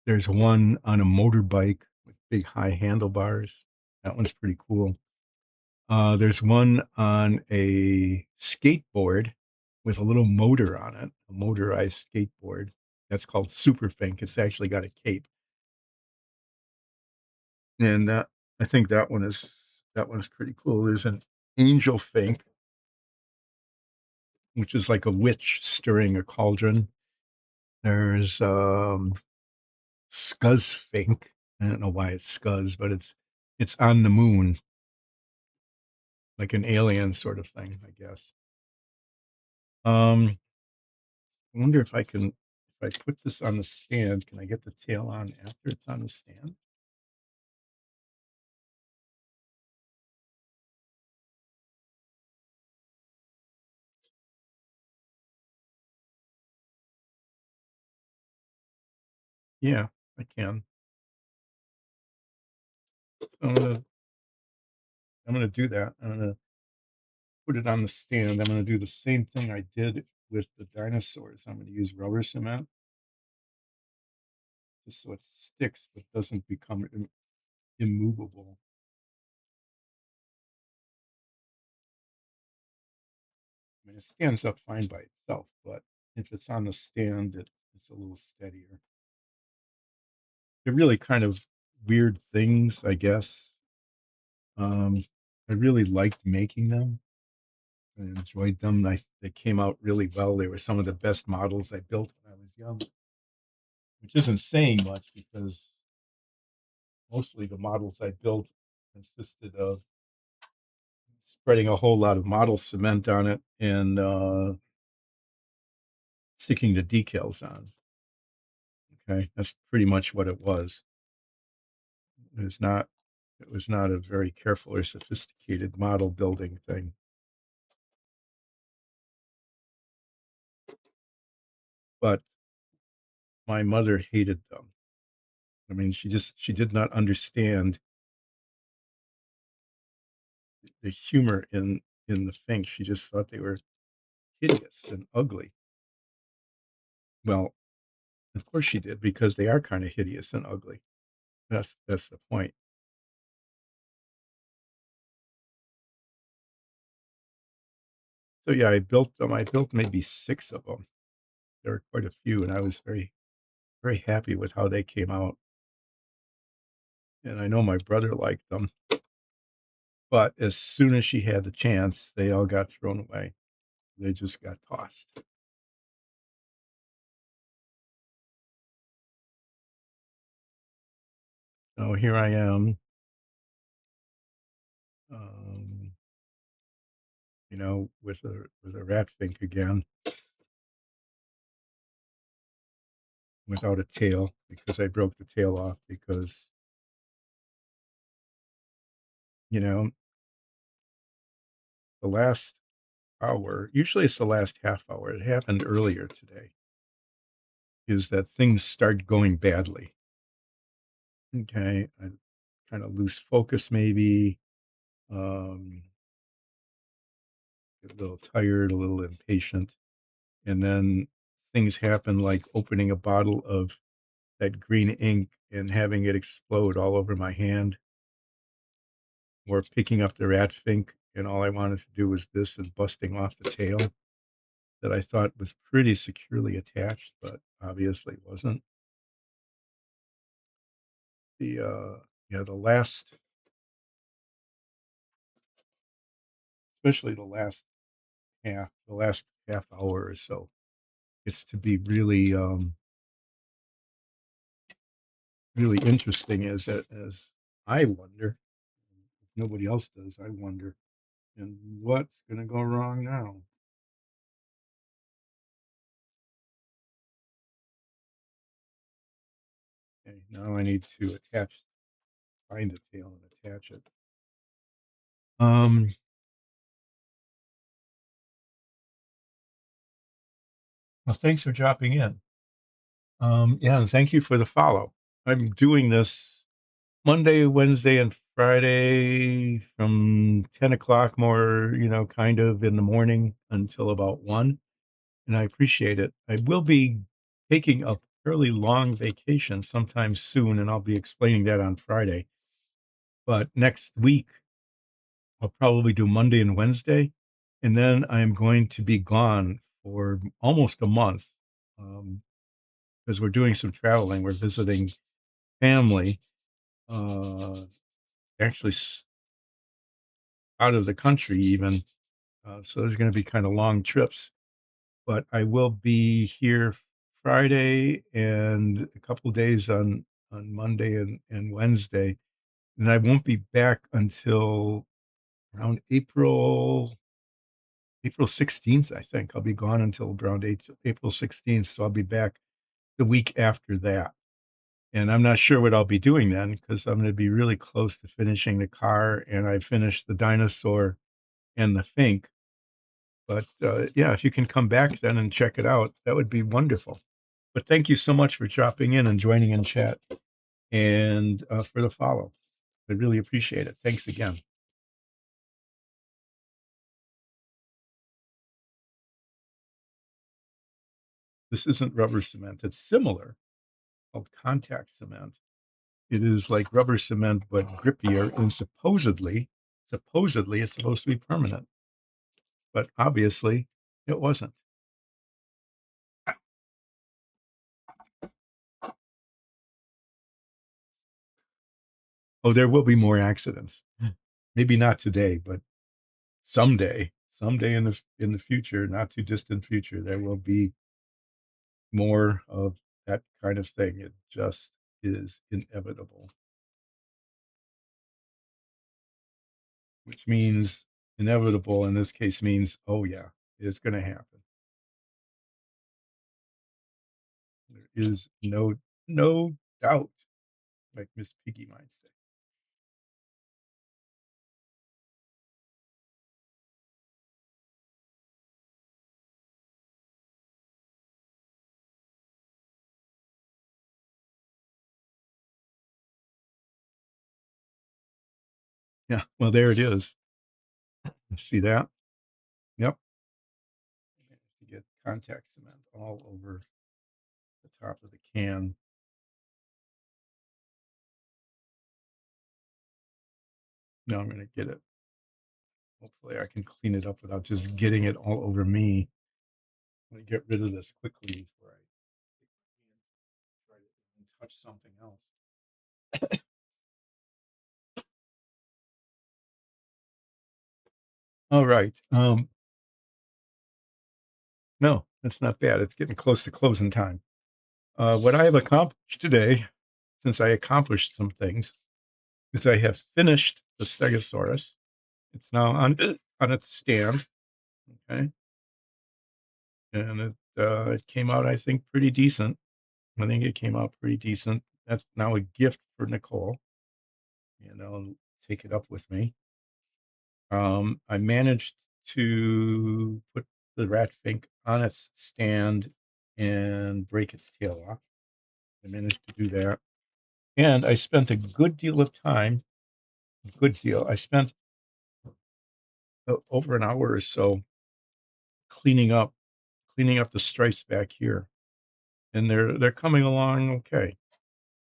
There's one on a motorbike with big high handlebars. That one's pretty cool. There's one on a skateboard with a little motor on it, a motorized skateboard. That's called Super Fink. It's actually got a cape, and I think that one's pretty cool. There's an Angel Fink, which is like a witch stirring a cauldron. There's Scuzz Fink. I don't know why it's Scuzz, but it's on the moon, like an alien sort of thing, I guess. Um, I wonder if I put this on the stand, can I get the tail on after it's on the stand? Yeah, I can. I'm gonna I'm gonna do that. I'm gonna put it on the stand. I'm gonna do the same thing I did with the dinosaurs. I'm gonna use rubber cement just so it sticks but doesn't become immovable. I mean, it stands up fine by itself, but if it's on the stand, it's a little steadier. They're really kind of weird things, I guess. Um, I really liked making them. I enjoyed them. They came out really well. They were some of the best models I built when I was young, which isn't saying much because mostly the models I built consisted of spreading a whole lot of model cement on it and sticking the decals on. Okay, that's pretty much what it was. It was not. It was not a very careful or sophisticated model building thing. But my mother hated them. I mean, she did not understand the humor in the thing. She just thought they were hideous and ugly. Well, of course she did because they are kind of hideous and ugly. That's the point. So yeah, I built them. I built maybe six of them. There were quite a few, and I was very happy with how they came out. And I know my brother liked them, but as soon as she had the chance, they all got thrown away. They just got tossed. So here I am, um, with a rat fink again, without a tail because I broke the tail off because you know the last hour, usually it's the last half hour. It happened earlier today. Is that things start going badly? Okay, I kind of lose focus, maybe. Um, get a little tired, a little impatient, and then things happen like opening a bottle of that green ink and having it explode all over my hand, or picking up the rat fink and all I wanted to do was this and busting off the tail that I thought was pretty securely attached, but obviously wasn't. The yeah, the last, especially the last half hour or so, it's to be really interesting as I wonder nobody else does, I wonder. And what's gonna go wrong now? Okay, now I need to find the tail and attach it. Um, well, thanks for dropping in. Yeah, and thank you for the follow. I'm doing this Monday, Wednesday, and Friday from 10 o'clock, more, kind of in the morning until about 1, and I appreciate it. I will be taking a fairly long vacation sometime soon, and I'll be explaining that on Friday. But next week, I'll probably do Monday and Wednesday, and then I'm going to be gone for almost a month, um, because we're doing some traveling. We're visiting family, uh, actually out of the country even. So there's going to be kind of long trips, but I will be here Friday and a couple of days on Monday and Wednesday, and I won't be back until around April 16th. I think I'll be gone until around April 16th, so I'll be back the week after that. And I'm not sure what I'll be doing then because I'm going to be really close to finishing the car, and I finished the dinosaur and the Fink. But yeah, if you can come back then and check it out, that would be wonderful. But thank you so much for dropping in and joining in chat and for the follow. I really appreciate it. Thanks again. This isn't rubber cement. It's similar, called contact cement. It is like rubber cement, but grippier, and supposedly it's supposed to be permanent, but obviously it wasn't. Oh, there will be more accidents. Maybe not today, but someday in the future, not too distant future, there will be more of that kind of thing. It just is inevitable, which means inevitable in this case means, oh yeah, it's going to happen. There is no doubt, like Miss Piggy might say. Yeah, well, there it is. See that? Yep. You get contact cement all over the top of the can. Now I'm going to get it. Hopefully, I can clean it up without just getting it all over me. I'm going to get rid of this quickly before I try to touch something else. All right. No, that's not bad. It's getting close to closing time. What I have accomplished today, since I accomplished some things, is I have finished the Stegosaurus. It's now on its stand. Okay, and it came out, I think, pretty decent. I think it came out pretty decent. That's now a gift for Nicole. Take it up with me. I managed to put the rat fink on its stand and break its tail off. I managed to do that. And I spent a good deal of time, a good deal. I spent over an hour or so cleaning up the stripes back here, and they're coming along okay.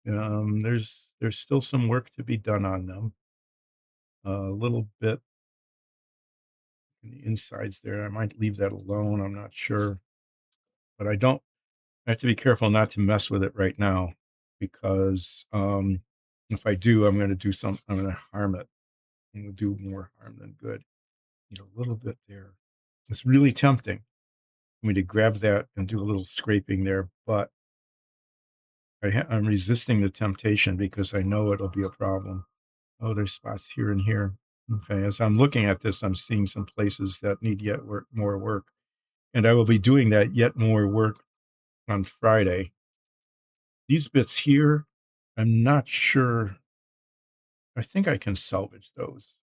There's still some work to be done on them. A little bit in the insides there. I might leave that alone. I'm not sure, but I don't. I have to be careful not to mess with it right now because if I do, I'm going to harm it. I'm going to do more harm than good. A little bit there. It's really tempting for me to grab that and do a little scraping there, but I'm resisting the temptation because I know it'll be a problem. Oh, there's spots here and here. Okay, as I'm looking at this, I'm seeing some places that need yet more work, and I will be doing that yet more work on Friday. These bits here, I'm not sure. I think I can salvage those.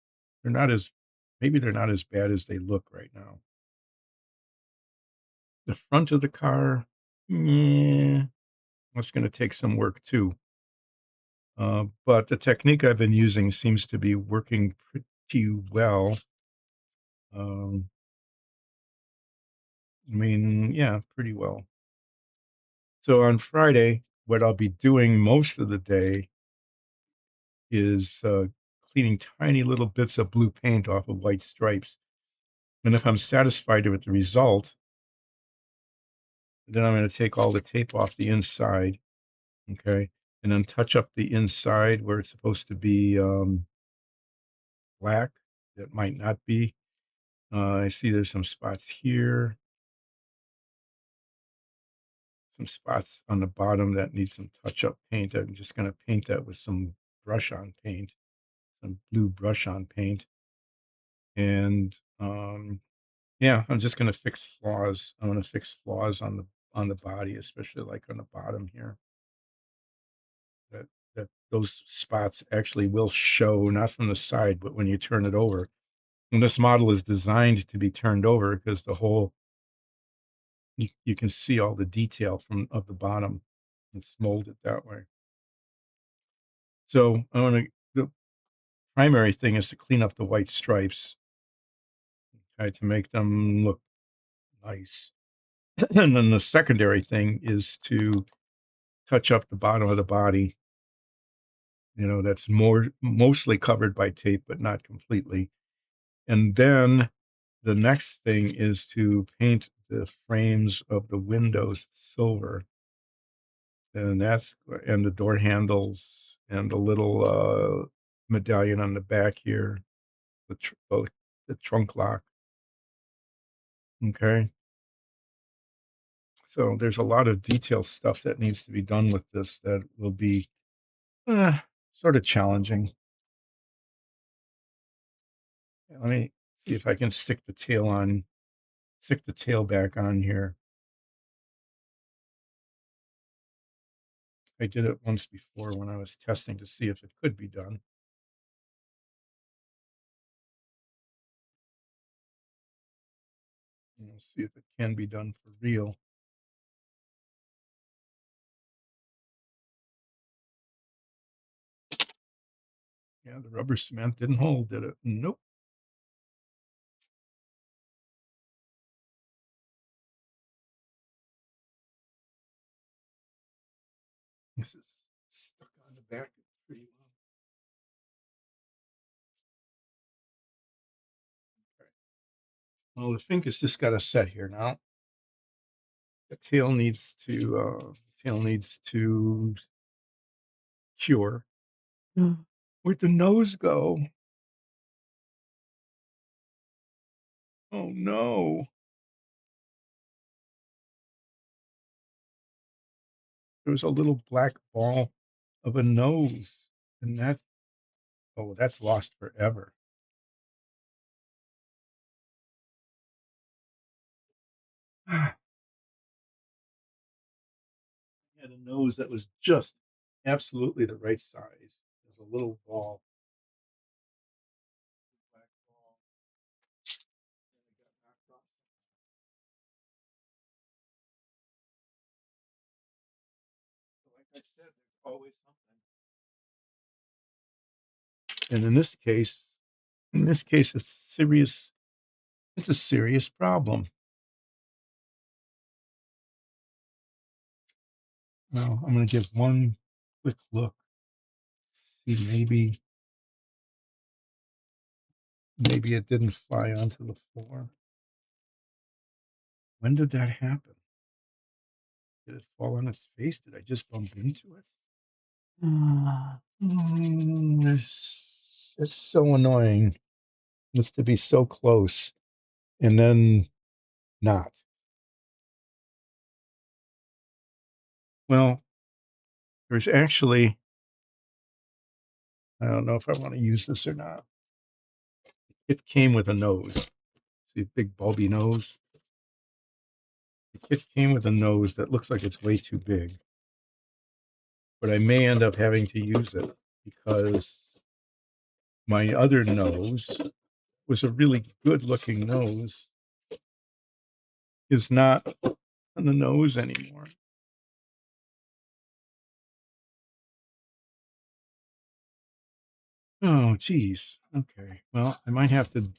They're not as maybe they're not as bad as they look right now. The front of the car, yeah, that's gonna take some work too. But the technique I've been using seems to be working pretty well. Um, I mean, yeah, pretty well. So on Friday, what I'll be doing most of the day is cleaning tiny little bits of blue paint off of white stripes. And if I'm satisfied with the result, then I'm going to take all the tape off the inside, okay, and then touch up the inside where it's supposed to be black. That might not be. I see there's some spots here, some spots on the bottom that need some touch up paint. I'm just going to paint that with some brush on paint, some blue brush on paint. And yeah, I'm just going to fix flaws. I want to fix flaws on the body, especially like on the bottom here. That that those spots actually will show not from the side, but when you turn it over. And this model is designed to be turned over because the whole you can see all the detail from of the bottom. It's molded that way. So I want to the primary thing is to clean up the white stripes, try to make them look nice. And then the secondary thing is to touch up the bottom of the body, that's mostly covered by tape, but not completely. And then the next thing is to paint the frames of the windows silver, and the door handles and the little medallion on the back here, both the trunk lock. Okay, so there's a lot of detail stuff that needs to be done with this that will be uh, sort of challenging. Let me see if I can stick the tail back on here. I did it once before when I was testing to see if it could be done. See if it can be done for real. Yeah, the rubber cement didn't hold, did it? Nope. This is stuck on the back pretty well. Okay. Well, the Fink has just got to set here now. The tail needs to cure. Where'd the nose go? Oh no. There was a little black ball of a nose. And that's lost forever. I had a nose that was just absolutely the right size. There's a little ball, black ball, and it got knocked off. So like I said, there's always something. And in this case, it's a serious problem. Now I'm going to give one quick look. See, maybe it didn't fly onto the floor. When did that happen? Did it fall on its face? Did I just bump into it? It's so annoying. It's to be so close and then not. Well, there's actually I don't know if I want to use this or not. It came with a nose. See a big bulby nose? The kit came with a nose that looks like it's way too big, but I may end up having to use it because my other nose was a really good looking nose is not on the nose anymore. Oh, geez. Okay. Well, I might have to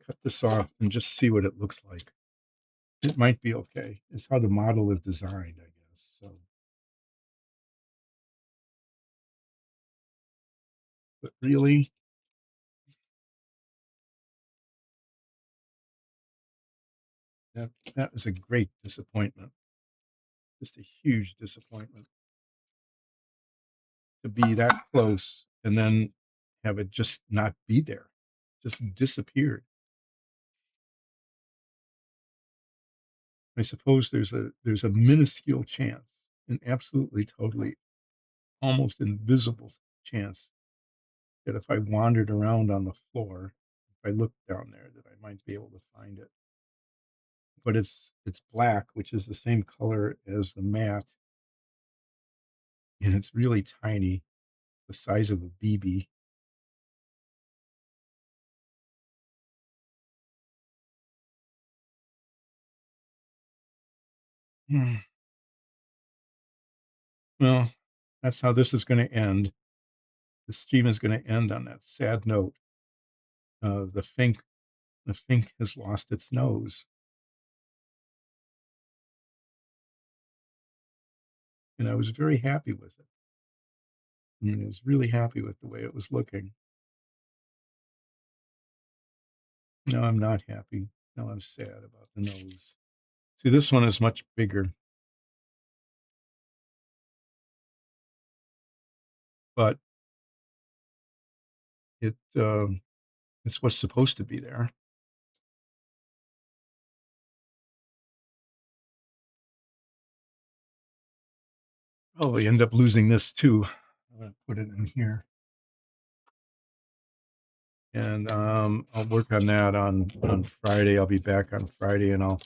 cut this off and just see what it looks like. It might be okay. It's how the model is designed, I guess. So, but really, that was a great disappointment. Just a huge disappointment to be that close and then have it just not be there, just disappeared. I suppose there's a minuscule chance, an absolutely totally almost invisible chance that if I wandered around on the floor, if I looked down there, that I might be able to find it. But it's black, which is the same color as the mat, and it's really tiny, the size of a BB. Hmm. Well, that's how this is going to end. The stream is going to end on that sad note. The fink has lost its nose, and I was very happy with it. I mean, I was really happy with the way it was looking. No, I'm not happy. No, I'm sad about the nose. See, this one is much bigger, but it's what's supposed to be there. Oh, we end up losing this too. I'm gonna put it in here, and I'll work on that on Friday. I'll be back on Friday, and I'll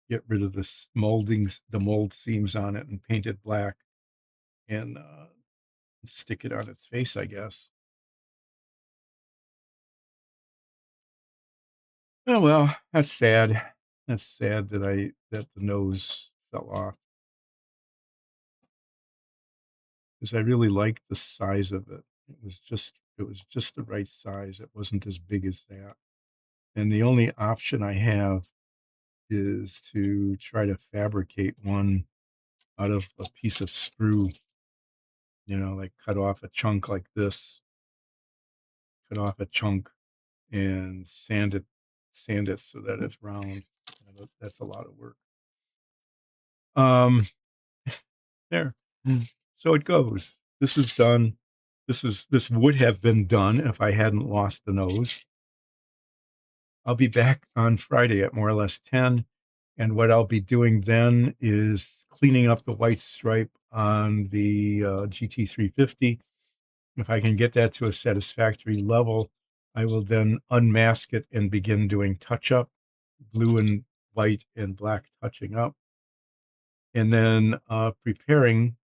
get rid of the mold seams on it, and paint it black, and stick it on its face, I guess. Oh well, that's sad. That's sad that the nose fell off because I really liked the size of it. It was just the right size. It wasn't as big as that. And the only option I have is to try to fabricate one out of a piece of sprue, like cut off a chunk like this, cut off a chunk and sand it so that it's round. That's a lot of work. Um, there. So it goes. This is done. This would have been done if I hadn't lost the nose. I'll be back on Friday at more or less 10. And what I'll be doing then is cleaning up the white stripe on the GT350. If I can get that to a satisfactory level, I will then unmask it and begin doing touch up, blue and white and black touching up, and then preparing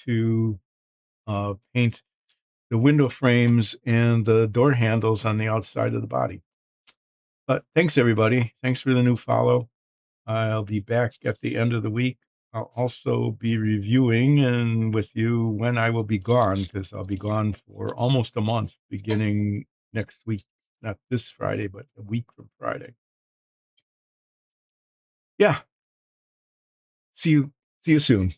to paint the window frames and the door handles on the outside of the body. But thanks, everybody. Thanks for the new follow. I'll be back at the end of the week. I'll also be reviewing and with you when I will be gone, because I'll be gone for almost a month, beginning next week. Not this Friday, but a week from Friday. Yeah. See you. See you soon.